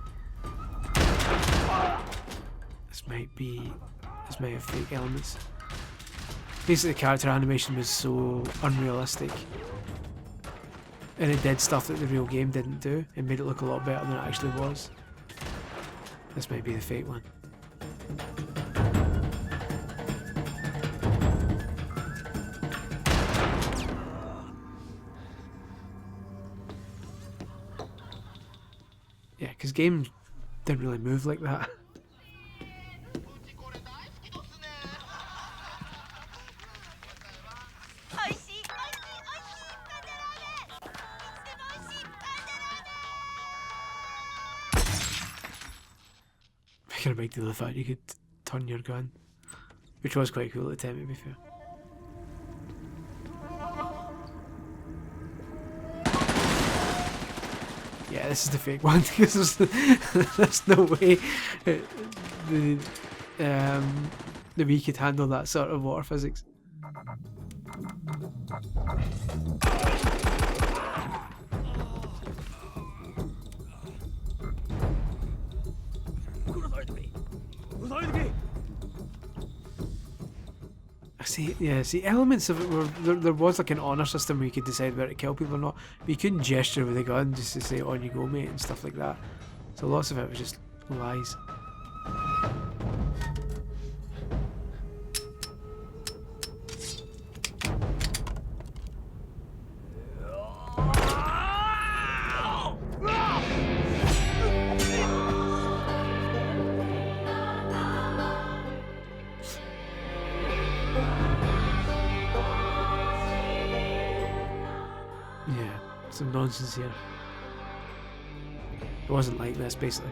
A: This might have fake elements. Basically, the character animation was so unrealistic, and it did stuff that the real game didn't do. It made it look a lot better than it actually was. This might be the fake one. Yeah, because games didn't really move like that. Making a big deal of the fact you could turn your gun, which was quite cool at the time, to be fair. Yeah, this is the fake one because there's no way the Wii could handle that sort of water physics. See, elements of it were there was like an honor system where you could decide where to kill people or not, but you couldn't gesture with a gun just to say "on you go, mate" and stuff like that. So lots of it was just lies. Some nonsense here. It wasn't like this, basically.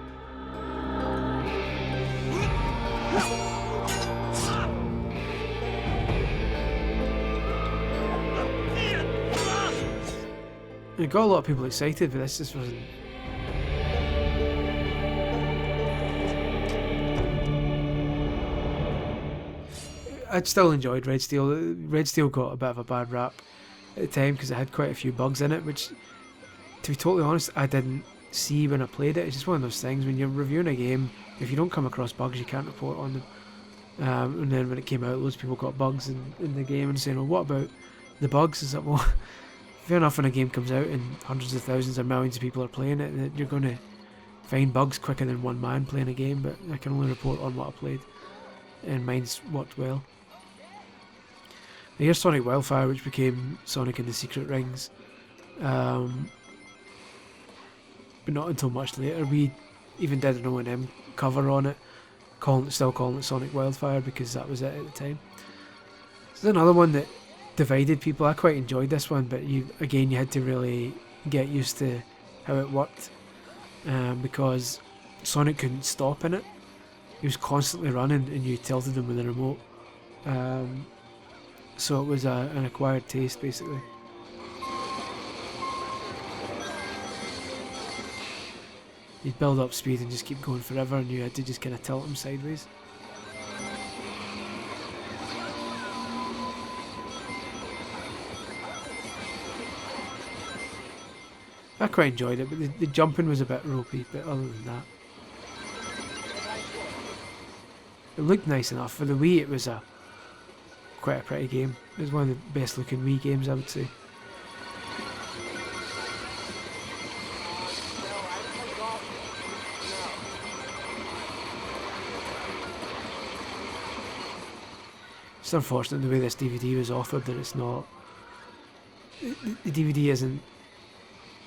A: It got a lot of people excited, but this just wasn't. I'd still enjoyed Red Steel. Red Steel got a bit of a bad rap at the time because it had quite a few bugs in it, which, to be totally honest, I didn't see when I played it. It's just one of those things when you're reviewing a game, if you don't come across bugs, you can't report on them. And then when it came out, loads of people got bugs in the game and saying, "Oh, what about the bugs?" Is like, well, fair enough, when a game comes out and hundreds of thousands or millions of people are playing it, you're going to find bugs quicker than one man playing a game, but I can only report on what I played, and mine's worked well. Here's Sonic Wildfire, which became Sonic and the Secret Rings, but not until much later. We even did an ONM cover on it, still calling it Sonic Wildfire because that was it at the time. So another one that divided people. I quite enjoyed this one, but you had to really get used to how it worked, because Sonic couldn't stop in it. He was constantly running and you tilted him with the remote. So it was an acquired taste, basically. You'd build up speed and just keep going forever, and you had to just kind of tilt him sideways. I quite enjoyed it, but the jumping was a bit ropey, but other than that. It looked nice enough. For the Wii, it was quite a pretty game. It was one of the best looking Wii games, I would say. It's unfortunate the way this DVD was offered that it's not. The DVD isn't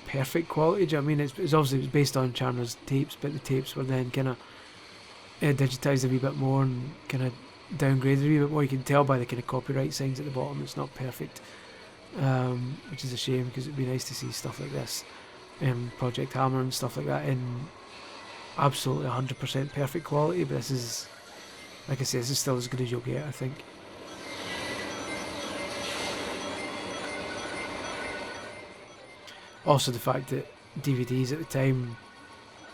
A: perfect quality. Do you know what I mean? It's obviously based on Chandler's tapes, but the tapes were then kind of digitised a wee bit more and kind of downgraded a wee bit more. You can tell by the kind of copyright signs at the bottom it's not perfect, which is a shame because it'd be nice to see stuff like this, Project Hammer and stuff like that in absolutely 100% perfect quality. But this is, like I say, this is still as good as you'll get, I think. Also the fact that DVDs at the time,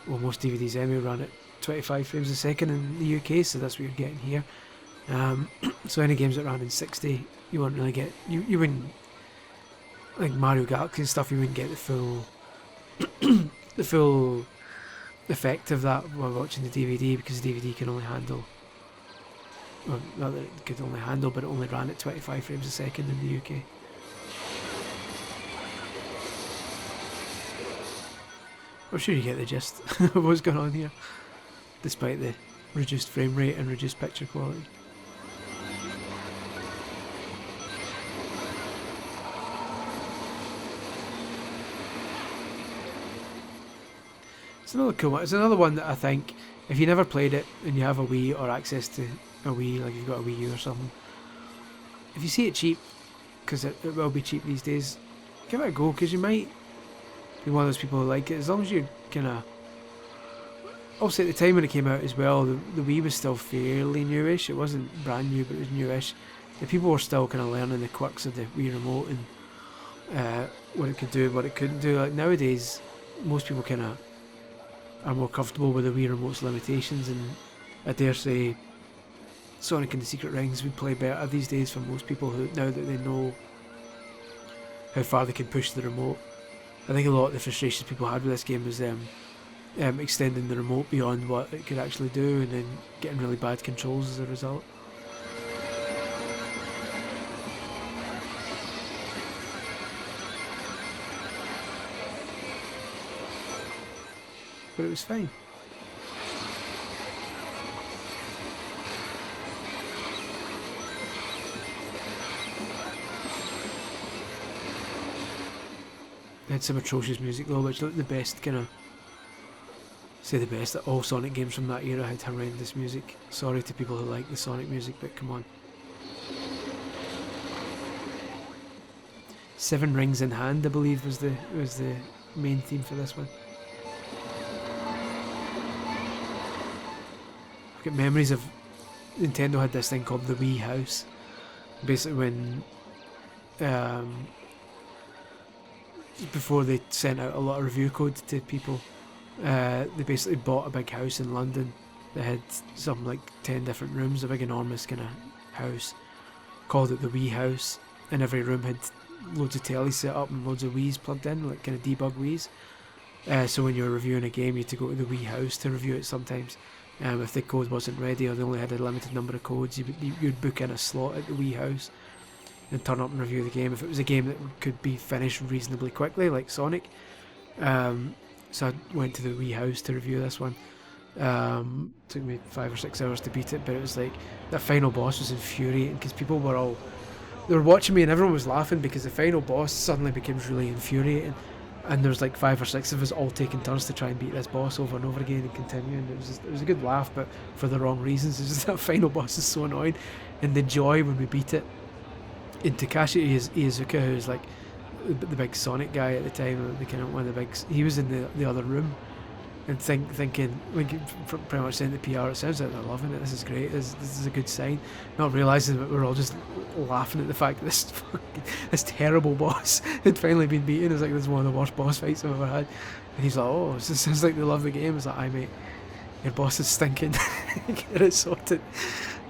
A: well, most DVDs anyway, ran at 25 frames a second in the UK, so that's what you're getting here. So any games that ran in 60, you wouldn't really get, you wouldn't, like Mario Galaxy and stuff, you wouldn't get the full the full effect of that while watching the DVD, because the DVD can only handle, well, not that it could only handle, but it only ran at 25 frames a second in the UK. I'm sure you get the gist of what's going on here, despite the reduced frame rate and reduced picture quality. It's another cool one. It's another one that I think, if you never played it and you have a Wii or access to a Wii, like you've got a Wii U or something, if you see it cheap, because it will be cheap these days, give it a go, because you might be one of those people who like it, as long as you're kind of... Obviously at the time when it came out as well, the Wii was still fairly newish. It wasn't brand new, but it was newish. The people were still kind of learning the quirks of the Wii remote and what it could do and what it couldn't do. Like nowadays, most people kind of are more comfortable with the Wii remote's limitations, and I dare say Sonic and the Secret Rings would play better these days for most people who, now that they know how far they can push the remote. I think a lot of the frustrations people had with this game was extending the remote beyond what it could actually do, and then getting really bad controls as a result. But it was fine. They had some atrocious music though, which looked the best, kind of, say the best, that all Sonic games from that era had horrendous music. Sorry to people who like the Sonic music, but come on. 7 Rings in Hand, I believe, was the main theme for this one. I've got memories of Nintendo had this thing called the Wii House. Basically when before they sent out a lot of review codes to people, they basically bought a big house in London that had some like 10 different rooms, a big enormous kind of house, called it the Wii House, and every room had loads of telly set up and loads of Wii's plugged in, like kind of debug Wii's. So when you were reviewing a game, you had to go to the Wii House to review it sometimes. If the code wasn't ready or they only had a limited number of codes, you'd book in a slot at the Wii House and turn up and review the game if it was a game that could be finished reasonably quickly, like Sonic. So I went to the Wii House to review this one. Took me 5 or 6 hours to beat it, but it was like, that final boss was infuriating because people were all... They were watching me and everyone was laughing because the final boss suddenly became really infuriating. And there was like 5 or 6 of us all taking turns to try and beat this boss over and over again and continue. And it was a good laugh, but for the wrong reasons. It's just that final boss is so annoying. And the joy when we beat it. And Takashi Iizuka, who's like the big Sonic guy at the time, the kind of one of the big... He was in the other room and thinking, like, pretty much saying to PR, it sounds like they're loving it, this is great, this is a good sign. Not realising that we're all just laughing at the fact that this terrible boss had finally been beaten. It's like, this is one of the worst boss fights I've ever had. And he's like, oh, it sounds like they love the game. It's like, aye mate, your boss is stinking. Get it sorted.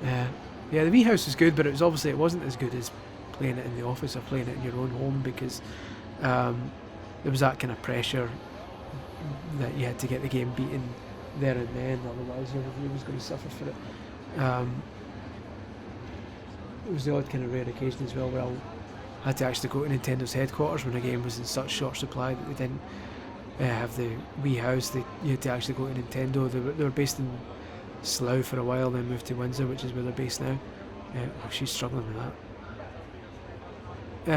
A: Yeah, the Wii House was good, but it wasn't as good as playing it in the office or playing it in your own home, because there was that kind of pressure that you had to get the game beaten there and then, otherwise your review was going to suffer for it. It was the odd kind of rare occasion as well where I had to actually go to Nintendo's headquarters when a game was in such short supply that they didn't have the Wii House. You had to actually go to Nintendo. They were based in Slough for a while, then moved to Windsor, which is where they're based now. Oh, she's struggling with that.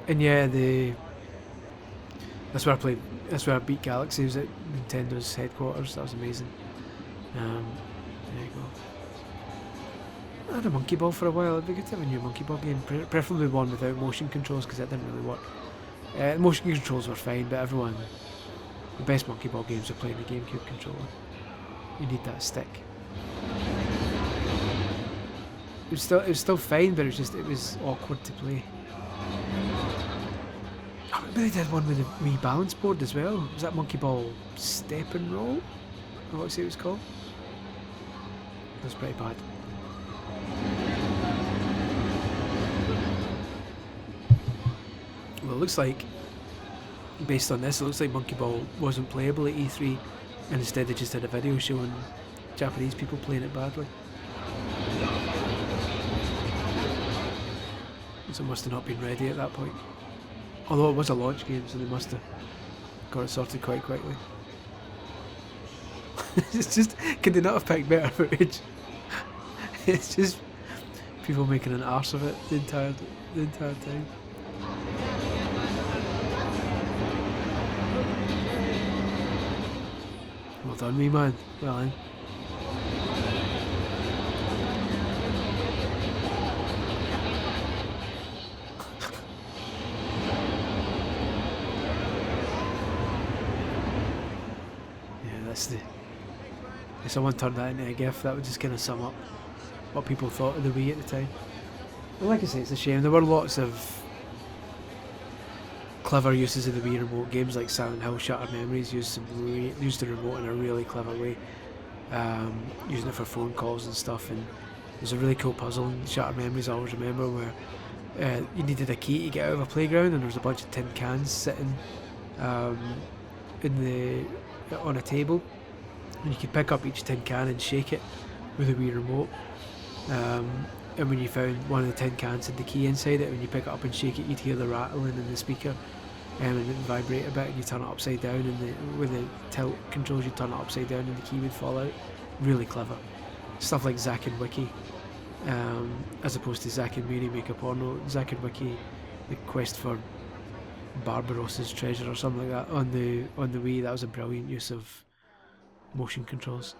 A: And yeah, that's where I played. That's where I beat Galaxy. Was at Nintendo's headquarters. That was amazing. There you go. I had a Monkey Ball for a while. It'd be good to have a new Monkey Ball game, preferably one without motion controls, because that didn't really work. The motion controls were fine, but the best Monkey Ball games are playing the GameCube controller. You need that stick. It was still fine, but it was awkward to play. I remember they did one with a Wii balance board as well. Was that Monkey Ball Step and Roll? Or what was it was called? That was pretty bad. Well, it looks like, based on this, it looks like Monkey Ball wasn't playable at E3, and instead they just did a video showing Japanese people playing it badly. So it must have not been ready at that point. Although it was a launch game, so they must have got it sorted quite quickly. It's just, could they not have picked better footage? It's just people making an arse of it the entire time. Well done, me man. Well then. If someone turned that into a GIF, that would just kind of sum up what people thought of the Wii at the time. And like I say, it's a shame. There were lots of clever uses of the Wii remote. Games like Silent Hill Shattered Memories used the remote in a really clever way, using it for phone calls and stuff. And there's a really cool puzzle in Shattered Memories I always remember where you needed a key to get out of a playground, and there was a bunch of tin cans sitting on a table. And you could pick up each tin can and shake it with a Wii remote. And when you found one of the tin cans had the key inside it, when you pick it up and shake it, you'd hear the rattling in the speaker, and it would vibrate a bit, and you turn it upside down, and with the tilt controls you turn it upside down and the key would fall out. Really clever. Stuff like Zack and Wiki, as opposed to Zack and Miri Make a Porno. Zack and Wiki, the quest for Barbarossa's treasure or something like that on the Wii. That was a brilliant use of motion controls.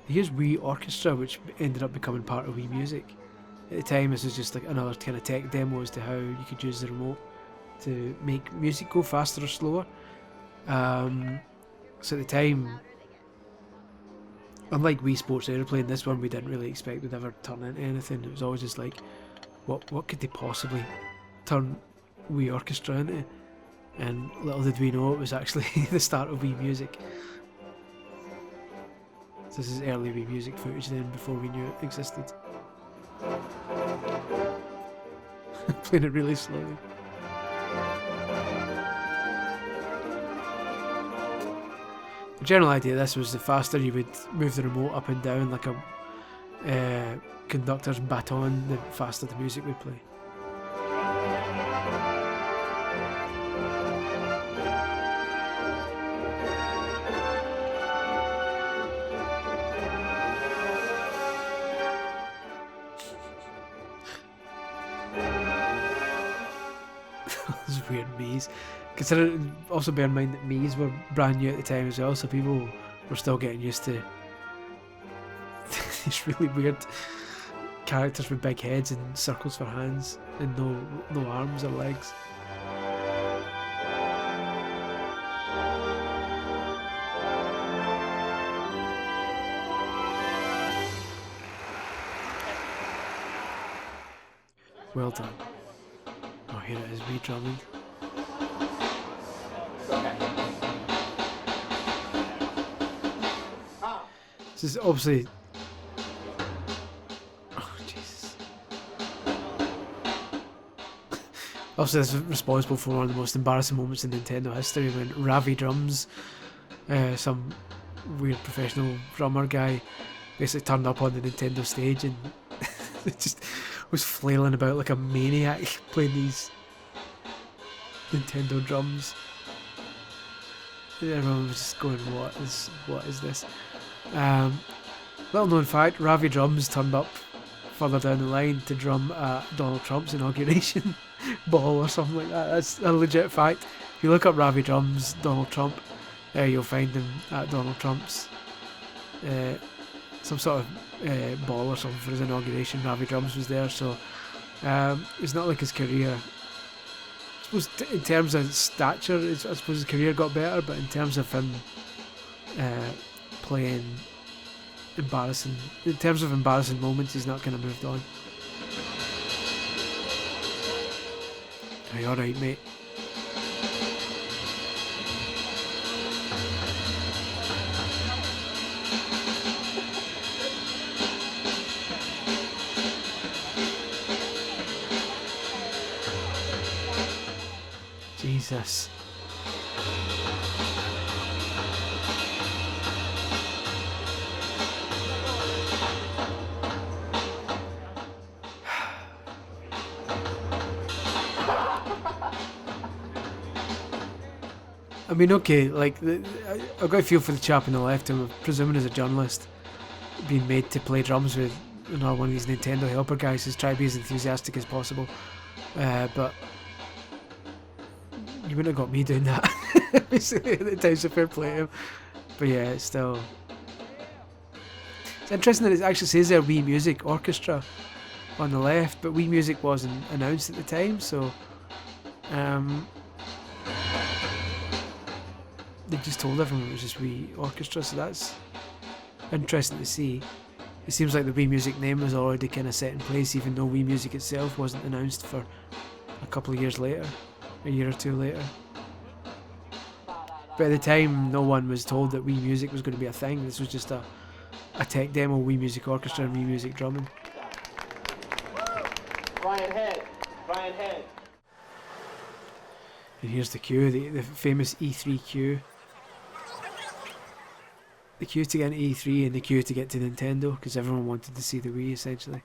A: They used Wii Orchestra, which ended up becoming part of Wii Music. At the time, this was just like another kind of tech demo as to how you could use the remote to make music go faster or slower. So at the time, unlike Wii Sports Airplane, this one we didn't really expect would ever turn into anything. It was always just like, what could they possibly turn Wii Orchestra into? And little did we know it was actually the start of Wii Music. This is early Wii Music footage then, before we knew it existed. Playing it really slowly. The general idea of this was the faster you would move the remote up and down like a conductor's baton, the faster the music would play. Weird Mii's. Also bear in mind that Mii's were brand new at the time as well, so people were still getting used to these really weird characters with big heads and circles for hands and no arms or legs. Well done. Oh, here it is, Wii Drummond. This is obviously... Oh, Jesus. Obviously this is responsible for one of the most embarrassing moments in Nintendo history, when Ravi Drums, some weird professional drummer guy, basically turned up on the Nintendo stage and just was flailing about like a maniac playing these Nintendo drums. Everyone was just going, what is this? Little known fact, Ravi Drums turned up further down the line to drum at Donald Trump's inauguration ball or something like that. That's a legit fact. If you look up Ravi Drums Donald Trump, you'll find him at Donald Trump's some sort of ball or something for his inauguration. Ravi Drums was there, so it's not like his career. I suppose in terms of stature, I suppose his career got better, but in terms of him playing in terms of embarrassing moments, he's not kind of moved on. Are you alright, mate? Jesus. I mean, okay, like, I've got a feel for the chap on the left, who I'm presuming as a journalist, being made to play drums with another one of these Nintendo helper guys who's trying to be as enthusiastic as possible. But you wouldn't have got me doing that. Basically, at the time, so fair play to him. But yeah, it's still... It's interesting that it actually says there Wii Music Orchestra on the left, but Wii Music wasn't announced at the time, so... they just told everyone it was just Wii Orchestra, so that's interesting to see. It seems like the Wii Music name was already kind of set in place, even though Wii Music itself wasn't announced for a couple of years later, a year or two later. But at the time, no one was told that Wii Music was going to be a thing. This was just a tech demo, Wii Music Orchestra and Wii Music Drumming.
E: Brian Head. Brian Head.
A: And here's the queue, the famous E3 queue. The queue to get into E3 and the queue to get to Nintendo, because everyone wanted to see the Wii, essentially.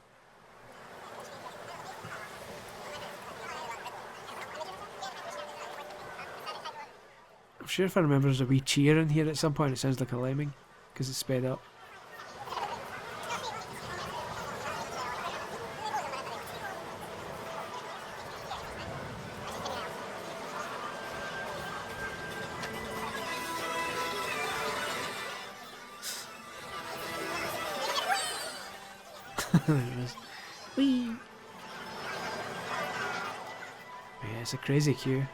A: I'm sure if I remember there's a wee cheer in here at some point. It sounds like a lemming, because it's sped up. There it is. Whee! Yeah, it's a crazy queue.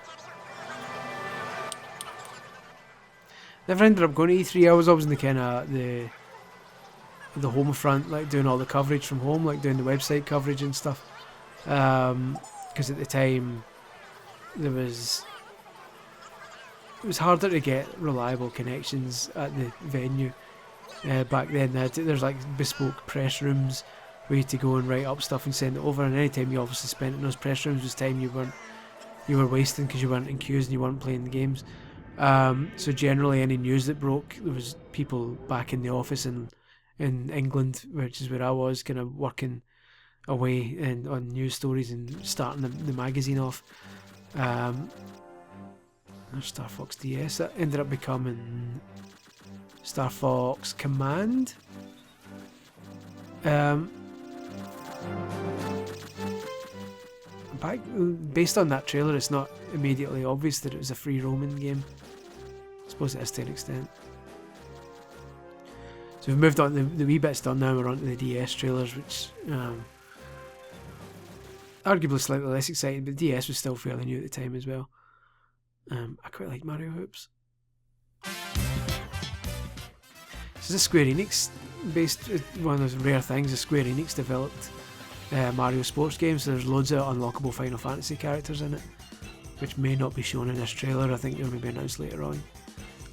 A: Never ended up going to E3. I was always in the kind of the home front, like doing all the coverage from home, like doing the website coverage and stuff. Because at the time it was harder to get reliable connections at the venue. Back then, there's like bespoke press rooms where you had to go and write up stuff and send it over, and any time you obviously spent in those press rooms was time you were wasting because you weren't in queues and you weren't playing the games. So generally any news that broke, there was people back in the office in England, which is where I was, kind of working away and on news stories and starting the magazine off. Star Fox DS, that ended up becoming Star Fox Command. Based on that trailer, it's not immediately obvious that it was a free roaming game. I suppose it is to an extent. So we've moved on, the wee bit's done now, we're on to the DS trailers, which arguably slightly less exciting, but DS was still fairly new at the time as well. I quite like Mario Hoops. This is a Square Enix based, one of those rare things, a Square Enix developed Mario sports game, so there's loads of unlockable Final Fantasy characters in it, which may not be shown in this trailer. I think they'll be announced later on,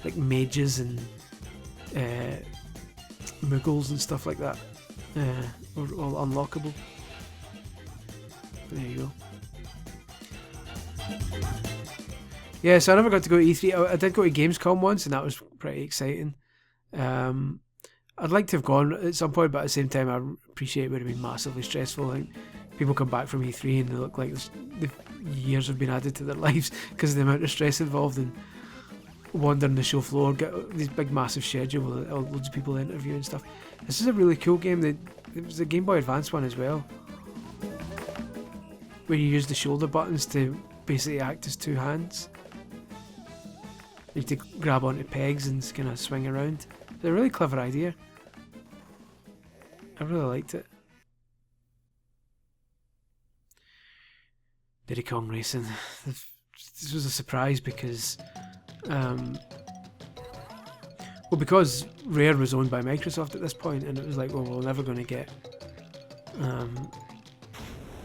A: like mages and Muggles and stuff like that, are all unlockable. There you go. Yeah, so I never got to go to E3. I did go to Gamescom once, and that was pretty exciting. I'd like to have gone at some point, but at the same time, I appreciate it would have been massively stressful. Like, people come back from E3 and they look like the years have been added to their lives because of the amount of stress involved, and wandering the show floor, get these big massive schedule with loads of people interviewing stuff. This is a really cool game. It was a Game Boy Advance one as well, where you use the shoulder buttons to basically act as two hands. You have to grab onto pegs and kind of swing around. It's a really clever idea. I really liked it. Diddy Kong Racing. This was a surprise because, because Rare was owned by Microsoft at this point, and it was like, well, we're never going to get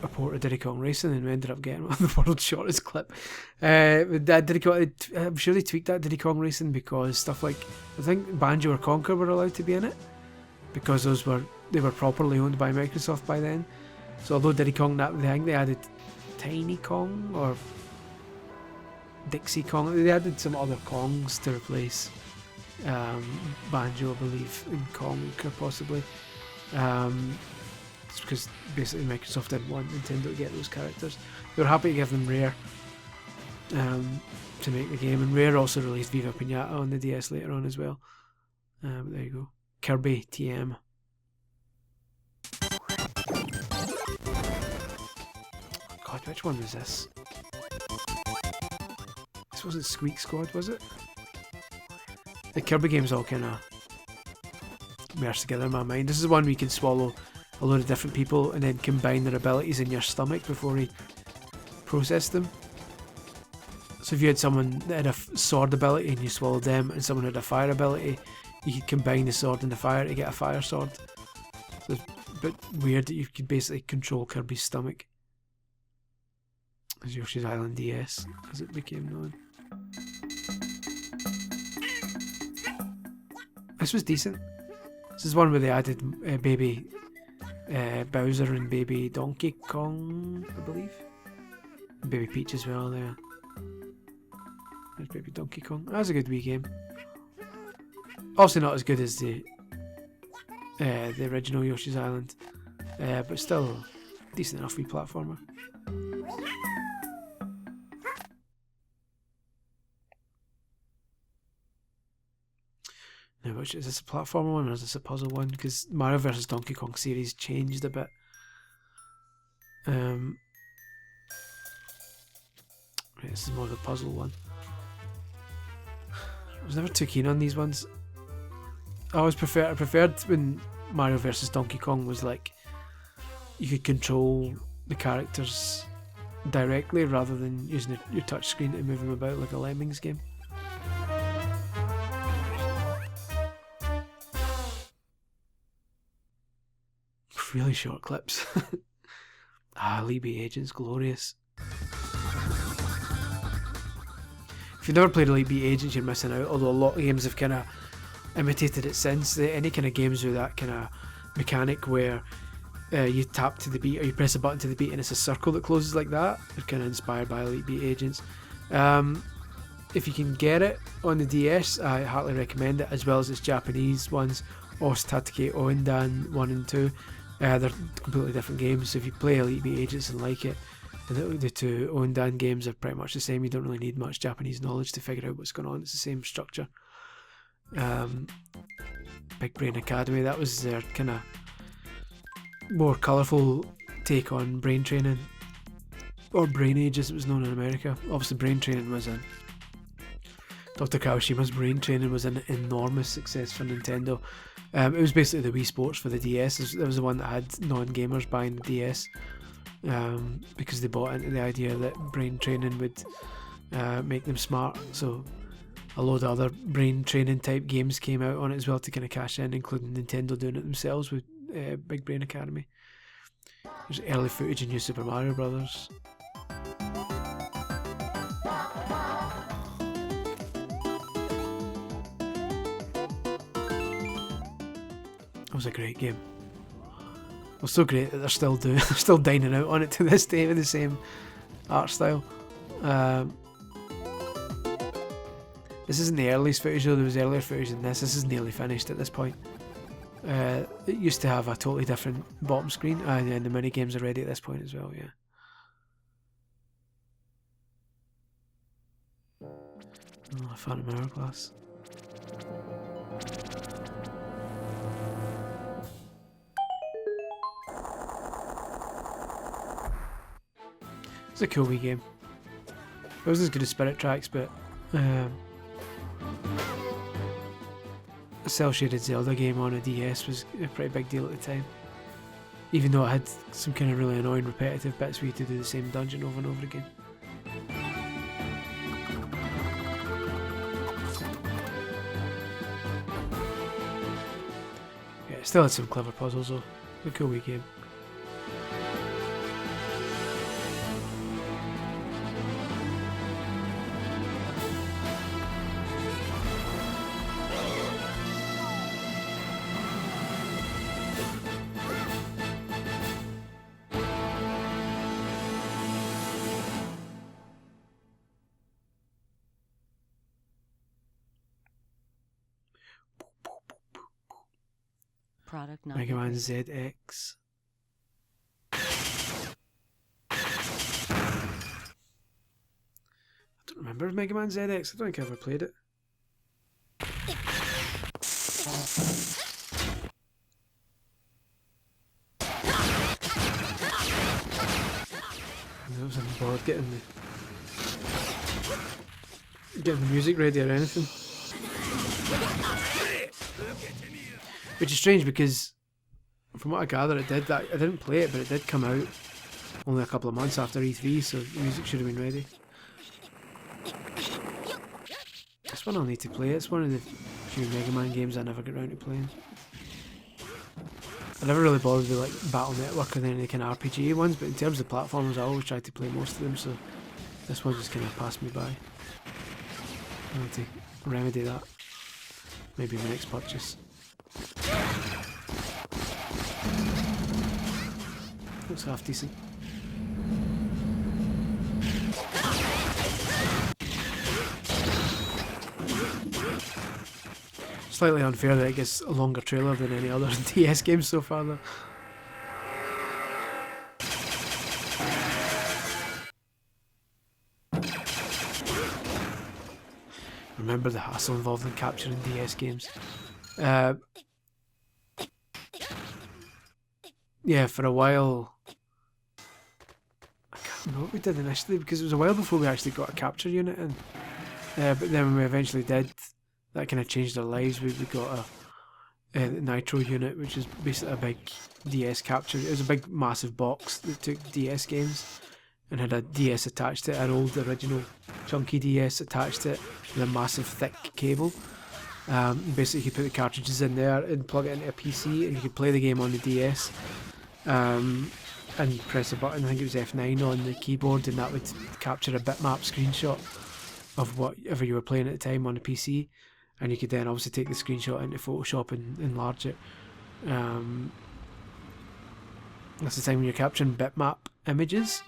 A: a port of Diddy Kong Racing, and we ended up getting one of the world's shortest clip. I'm sure they tweaked that Diddy Kong Racing because stuff like, I think Banjo or Conker were allowed to be in it because they were properly owned by Microsoft by then. So although Diddy Kong, I think they added Tiny Kong or Dixie Kong. They added some other Kongs to replace Banjo, I believe, and Conker possibly. It's because basically Microsoft didn't want Nintendo to get those characters. They were happy to give them Rare to make the game, and Rare also released Viva Pinata on the DS later on as well. But there you go. Kirby TM. God, which one was this? This wasn't Squeak Squad, was it? The Kirby games all kind of merged together in my mind. This is one where you can swallow a load of different people and then combine their abilities in your stomach before you process them. So if you had someone that had a sword ability and you swallowed them, and someone had a fire ability, you could combine the sword and the fire to get a fire sword. So it's a bit weird that you could basically control Kirby's stomach. As Yoshi's Island DS, as it became known. This was decent. This is one where they added baby Bowser and baby Donkey Kong, I believe. And baby Peach as well there. There's baby Donkey Kong. That was a good Wii game. Also not as good as the original Yoshi's Island, but still decent enough Wii platformer. Now, which is this a platformer one or is this a puzzle one? Because Mario vs Donkey Kong series changed a bit. Right, this is more of a puzzle one. I was never too keen on these ones. I preferred when Mario vs Donkey Kong was like you could control the characters directly rather than using your touch screen to move them about like a Lemmings game. Really short clips. Elite Beat Agent's glorious. If you've never played Elite Beat Agents, you're missing out, although a lot of games have kind of imitated it since. Any kind of games with that kind of mechanic where you tap to the beat or you press a button to the beat and it's a circle that closes like that, they're kind of inspired by Elite Beat Agents. If you can get it on the DS, I heartily recommend it, as well as its Japanese ones, Os Tatsuki Oendan 1 and 2. They're completely different games, so if you play Elite Beat Agents and like it, the two Oendan games are pretty much the same. You don't really need much Japanese knowledge to figure out what's going on. It's the same structure. Big Brain Academy, that was their kind of more colourful take on brain training, or Brain Age as it was known in America. Obviously Brain Training was in Dr. Kawashima's Brain Training was an enormous success for Nintendo. It was basically the Wii Sports for the DS. It was the one that had non-gamers buying the DS because they bought into the idea that brain training would make them smart. So a load of other brain training type games came out on it as well to kind of cash in, including Nintendo doing it themselves with Big Brain Academy. There's early footage in New Super Mario Brothers. It was a great game. It was so great that they're still dining out on it to this day with the same art style. This isn't the earliest footage though, there was earlier footage than this. This is nearly finished at this point. It used to have a totally different bottom screen, and the mini games are ready at this point as well, yeah. Oh, Phantom Hourglass. It's a cool wee game. It wasn't as good as Spirit Tracks, but a cel-shaded Zelda game on a DS was a pretty big deal at the time. Even though it had some kind of really annoying repetitive bits where you had to do the same dungeon over and over again. Yeah, it still had some clever puzzles though. A cool wee game.
H: Product not
A: Mega Man
H: yet
A: ZX. I don't remember Mega Man ZX. I don't think I ever played it. I wasn't bored getting the music ready or anything. Which is strange because, from what I gather, it did that. I didn't play it, but it did come out only a couple of months after E3, so the music should have been ready. This one I'll need to play. It's one of the few Mega Man games I never get around to playing. I never really bothered with like Battle Network or any of the kind of RPG ones, but in terms of platformers, I always tried to play most of them. So this one just kind of passed me by. I need to remedy that. Maybe my next purchase. Looks half decent. Slightly unfair that it gets a longer trailer than any other DS games so far though. Remember the hassle involved in capturing DS games. Yeah, for a while, I can't remember what we did initially because it was a while before we actually got a capture unit in. But then when we eventually did, that kind of changed our lives. We got a Nitro unit, which is basically a big DS capture. It was a big, massive box that took DS games and had a DS attached to it, an old original chunky DS attached to it with a massive thick cable. Basically, you could put the cartridges in there and plug it into a PC, and you could play the game on the DS. And press a button, I think it was F9 on the keyboard, and that would capture a bitmap screenshot of whatever you were playing at the time on the PC. And you could then obviously take the screenshot into Photoshop and enlarge it. That's the time when you're capturing bitmap images.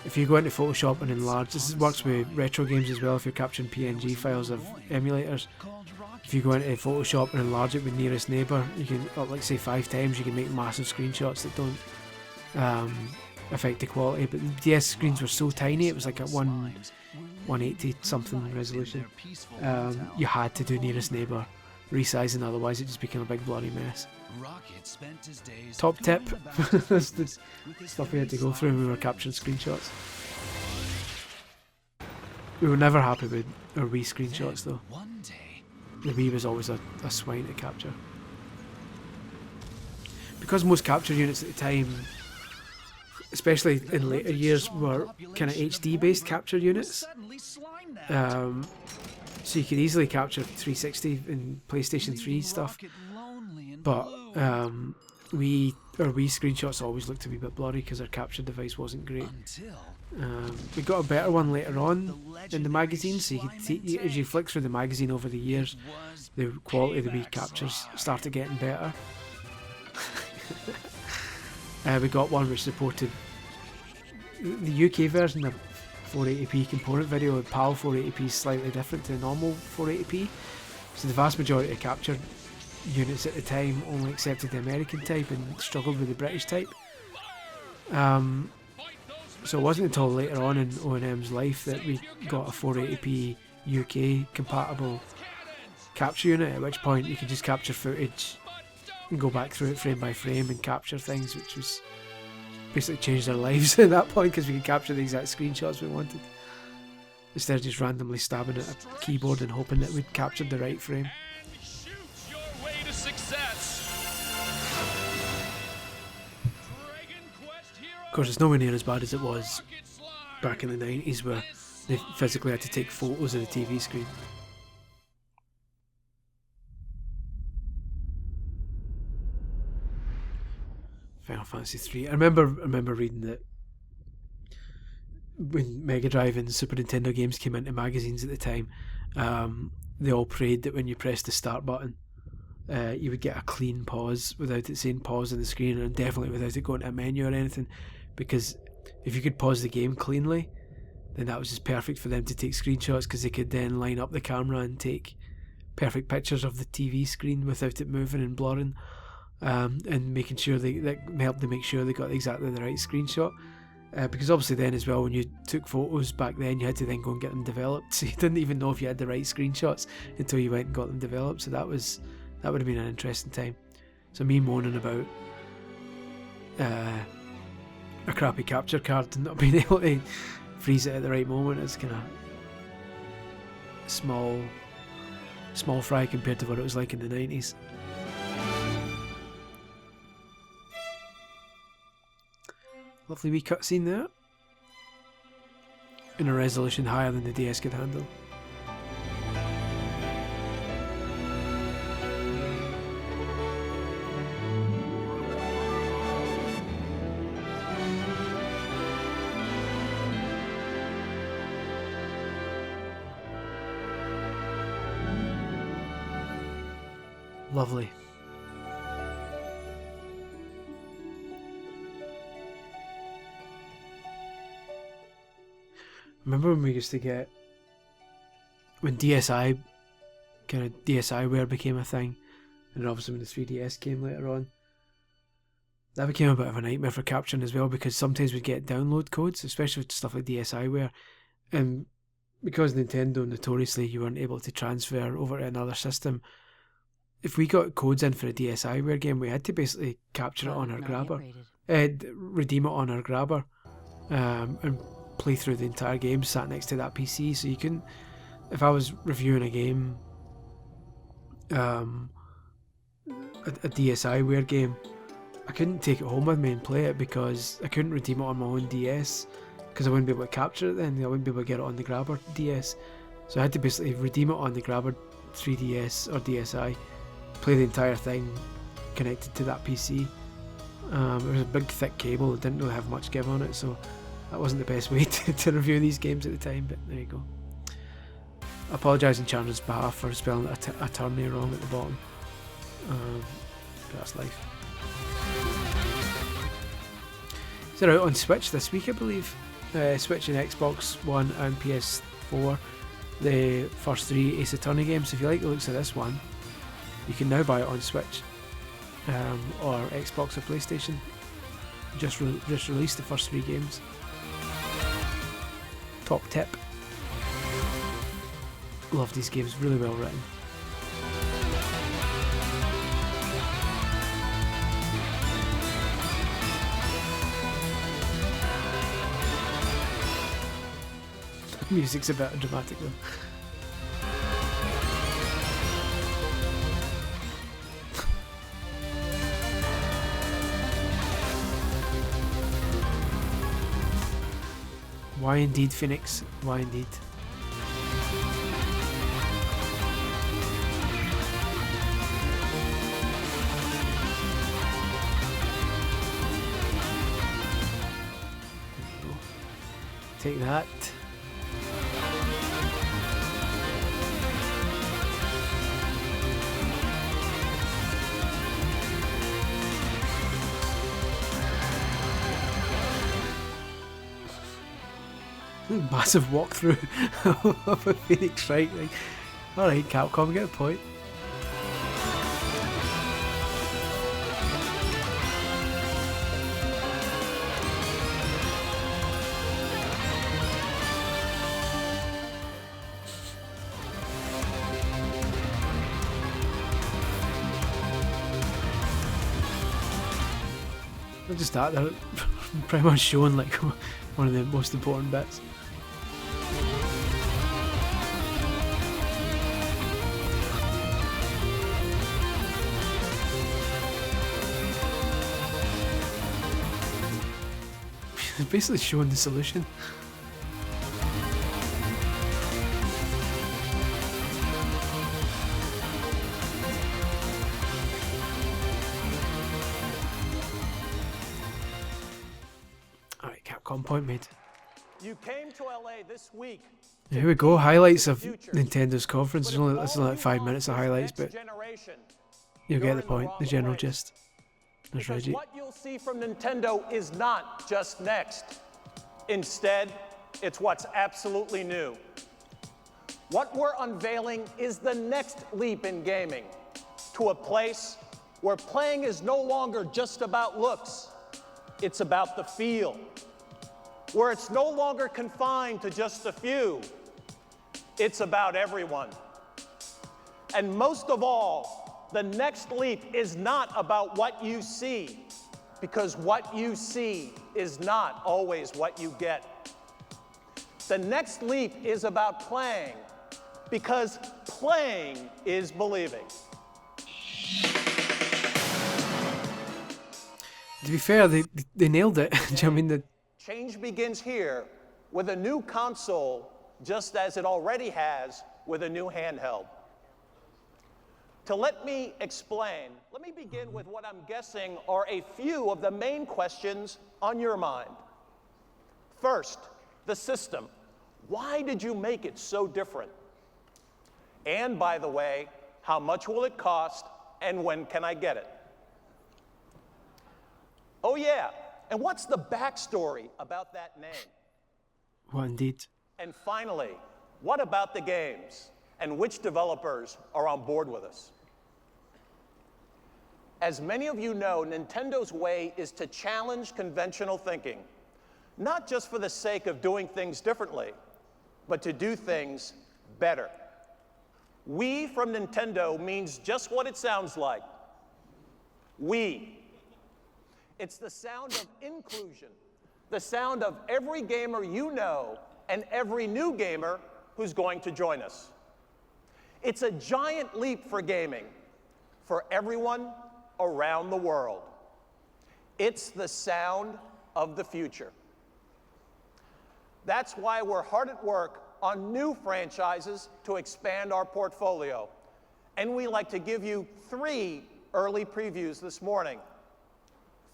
A: If you go into Photoshop and enlarge, this works with retro games as well. If you're capturing PNG files of emulators, if you go into Photoshop and enlarge it with nearest neighbour, you can, like say 5 times, you can make massive screenshots that don't affect the quality. But the DS screens were so tiny, it was like a 180 something resolution. You had to do nearest neighbour resizing, otherwise it just became a big bloody mess. Top tip, that's the stuff we had to go through when we were capturing screenshots. We were never happy with our Wii screenshots though. The Wii was always a swine to capture. Because most capture units at the time, especially in later years, were kind of HD based capture units. So you could easily capture 360 and PlayStation 3 stuff. But our Wii screenshots always looked a wee bit blurry because our capture device wasn't great. We got a better one later on in the magazine, so you could see, as you flick through the magazine over the years, the quality of the Wii captures started getting better. We got one which supported the UK version of 480p component video. With PAL 480p is slightly different to the normal 480p, so the vast majority of capture units at the time only accepted the American type and struggled with the British type. So it wasn't until later on in ONM's life that we got a 480p UK compatible capture unit, at which point you could just capture footage and go back through it frame by frame and capture things, which was basically changed our lives at that point, because we could capture the exact screenshots we wanted instead of just randomly stabbing at a keyboard and hoping that we'd captured the right frame. Of course, it's nowhere near as bad as it was back in the 90s, where they physically had to take photos of the TV screen. Final Fantasy 3. I remember reading that when Mega Drive and Super Nintendo games came into magazines at the time, they all prayed that when you pressed the start button, you would get a clean pause without it saying pause on the screen, and definitely without it going to a menu or anything, because if you could pause the game cleanly, then that was just perfect for them to take screenshots, because they could then line up the camera and take perfect pictures of the TV screen without it moving and blurring, and making sure that helped them make sure they got exactly the right screenshot. Because obviously then as well, when you took photos back then, you had to then go and get them developed, so you didn't even know if you had the right screenshots until you went and got them developed. So that would have been an interesting time. So me moaning about a crappy capture card and not being able to freeze it at the right moment is kind of small fry compared to what it was like in the 90s. Lovely wee cutscene there, in a resolution higher than the DS could handle. Lovely. Remember when we used to get, when DSiWare became a thing, and obviously when the 3DS came later on, that became a bit of a nightmare for capturing as well, because sometimes we'd get download codes, especially with stuff like DSiWare, and because Nintendo notoriously you weren't able to transfer over to another system, if we got codes in for a DSiWare game, we had to basically capture it on our grabber, redeem it on our grabber, and play through the entire game sat next to that PC. So you couldn't, if I was reviewing a game, a DSiWare game, I couldn't take it home with me and play it because I couldn't redeem it on my own DS, because I wouldn't be able to capture it then. I wouldn't be able to get it on the grabber DS. So I had to basically redeem it on the grabber 3DS or DSi, play the entire thing connected to that PC. It was a big thick cable, it didn't really have much give on it, so that wasn't the best way to review these games at the time, but there you go. I apologise on Chandler's behalf for spelling attorney wrong at the bottom. But that's life. They're out on Switch this week, I believe. Switch and Xbox One and PS4. The first 3 Ace Attorney games. If you like the looks of this one, you can now buy it on Switch or Xbox or PlayStation. Just released the first 3 games. Top tip. Love these games, really well written. The music's a bit dramatic though. Why indeed, Phoenix? Why indeed? Take that. Massive walkthrough of a Phoenix fight. Like, alright, Capcom, get a point. Not just that, they're pretty much showing like one of the most important bits. It's basically showing the solution. Alright, Capcom point made.
H: You came to LA this week.
A: Here we go, highlights of Nintendo's conference. It's only like 5 minutes of highlights, but you'll get the point, the general gist. There's Reggie.
H: What you'll see from Nintendo is not just next. Instead, it's what's absolutely new. What we're unveiling is the next leap in gaming to a place where playing is no longer just about looks. It's about the feel. Where it's no longer confined to just a few. It's about everyone. And most of all, the next leap is not about what you see, because what you see is not always what you get. The next leap is about playing, because playing is believing.
A: To be fair, they nailed it. Do you know what I mean?
H: Change begins here with a new console, just as it already has with a new handheld. To let me explain, let me begin with what I'm guessing are a few of the main questions on your mind. First, the system. Why did you make it so different? And by the way, how much will it cost and when can I get it? Oh yeah, and what's the backstory about that name?
A: Well, indeed.
H: And finally, what about the games and which developers are on board with us? As many of you know, Nintendo's way is to challenge conventional thinking, not just for the sake of doing things differently, but to do things better. We from Nintendo means just what it sounds like. We. It's the sound of inclusion, the sound of every gamer you know and every new gamer who's going to join us. It's a giant leap for gaming, for everyone around the world. It's the sound of the future. That's why we're hard at work on new franchises to expand our portfolio. And we like to give you 3 early previews this morning.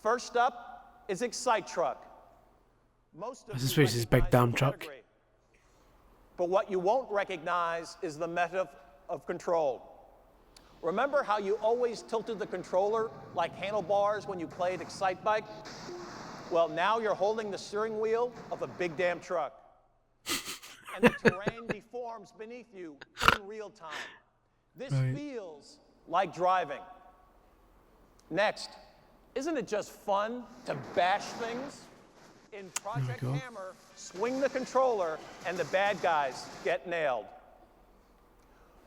H: First up is Excite Truck. Most of
A: This is his big damn truck.
H: But what you won't recognize is the method of control. Remember how you always tilted the controller like handlebars when you played Excite Bike? Well, now you're holding the steering wheel of a big damn truck. And the terrain deforms beneath you in real time. This feels like driving. Next, isn't it just fun to bash things? In Project Hammer, swing the controller and the bad guys get nailed.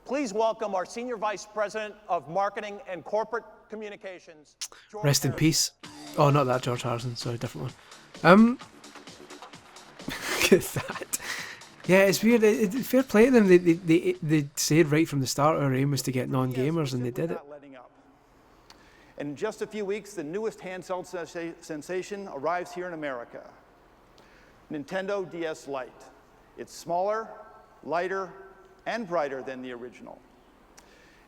H: Please welcome our Senior Vice President of Marketing and Corporate Communications, George
A: Rest in
H: Harrison.
A: peace. Oh, not that George Harrison, sorry, different one. Look at that. Yeah, it's weird. Fair play to them. They said right from the start our aim was to get non-gamers, and they did it.
I: In just a few weeks, the newest handheld sensation arrives here in America. Nintendo DS Lite. It's smaller, lighter, and brighter than the original.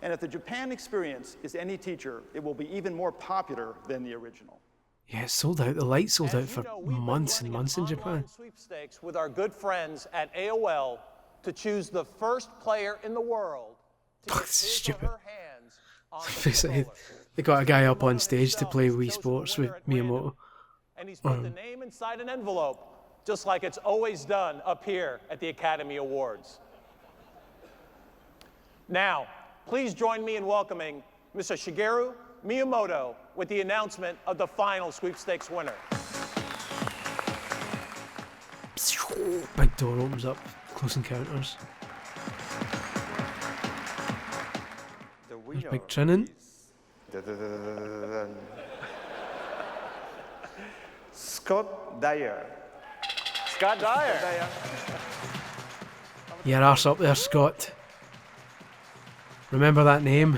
I: And if the Japan experience is any teacher, it will be even more popular than the original.
A: Yeah, it's sold out. The Lite sold out for months and months in Japan.
H: Sweepstakes with our good friends at AOL to choose the first player in the world to get
A: This is
H: his or
A: stupid.
H: her hands on the
A: Basically,
H: controller.
A: they got a guy up on stage to play Wii Sports with Miyamoto.
H: And he's put the name inside an envelope, just like it's always done up here at the Academy Awards. Now, please join me in welcoming Mr. Shigeru Miyamoto with the announcement of the final sweepstakes winner.
A: Big door opens up, Close Encounters. There's Big Trinan.
I: Scott Dyer.
H: Scott Dyer.
A: Your arse up there, Scott. Remember that name?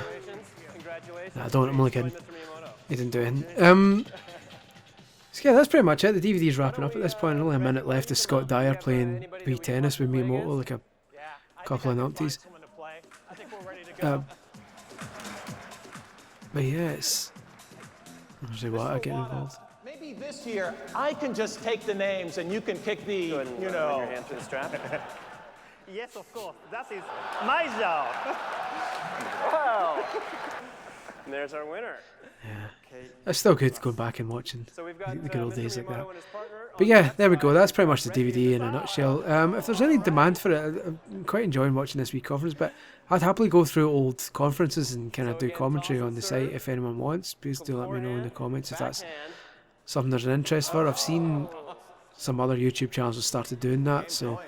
H: Congratulations.
A: Nah, I don't, I'm only kidding.
H: Mr. Miyamoto.
A: He didn't do anything. So yeah, that's pretty much it. The DVD's wrapping up at this point. Only a minute left of Scott Dyer playing Wii tennis with Miyamoto, like a couple of numpties. But yeah, it's... Usually what I get involved.
H: Maybe this year I can just take the names and you can kick the, you know. Your hand through the strap.
J: Yes, of course. That is my job.
H: Wow. And there's our winner.
A: Yeah. It's still good going back and watching
H: So we've got
A: the good old
H: Mr.
A: days like that.
H: Miyamoto and his partner
A: But
H: on
A: yeah,
H: that
A: there we
H: side.
A: go. That's pretty much the DVD in a nutshell. If there's any demand for it, I'm quite enjoying watching this week conference, but I'd happily go through old conferences and kind of do commentary on the site if anyone wants. Please do let me know in the comments if that's something there's an interest for. I've seen some other YouTube channels have started doing that, so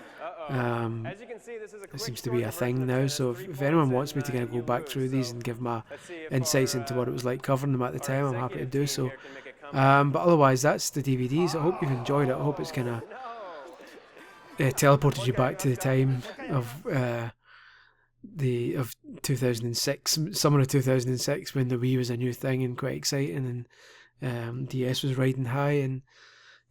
H: As you can see, this is a
A: it
H: quick
A: seems to
H: short
A: be a thing
H: version
A: now.
H: of
A: So
H: the
A: if anyone wants me
H: points
A: to kind of go
H: and
A: back
H: you
A: through
H: lose.
A: these and give my
H: Let's see if
A: insights
H: our,
A: into what it was like covering them at the time, I'm happy to
H: executive
A: do
H: team
A: so.
H: here can make a comeback.
A: But otherwise, that's the DVDs. I hope you've enjoyed it. I hope it's kind of teleported you back to the time of of 2006, summer of 2006, when the Wii was a new thing and quite exciting, and DS was riding high. And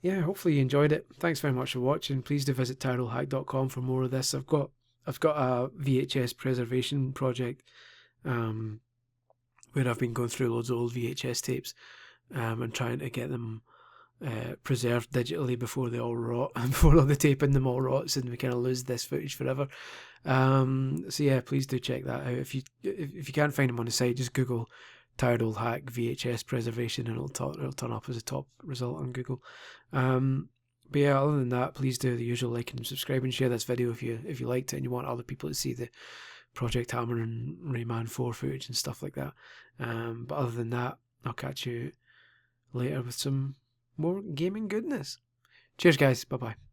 A: yeah, hopefully you enjoyed it. Thanks very much for watching. Please do visit titlehack.com for more of this. I've got a VHS preservation project where I've been going through loads of old VHS tapes and trying to get them preserved digitally before they all rot, and before all the tape in them all rots and we kind of lose this footage forever. So yeah, please do check that out. If you can't find them on the site, just Google Tired Old Hack VHS preservation and it'll turn up as a top result on Google. But yeah, other than that, please do the usual like and subscribe and share this video if you liked it and you want other people to see the Project Hammer and Rayman 4 footage and stuff like that. But other than that, I'll catch you later with some more gaming goodness. Cheers guys, bye bye.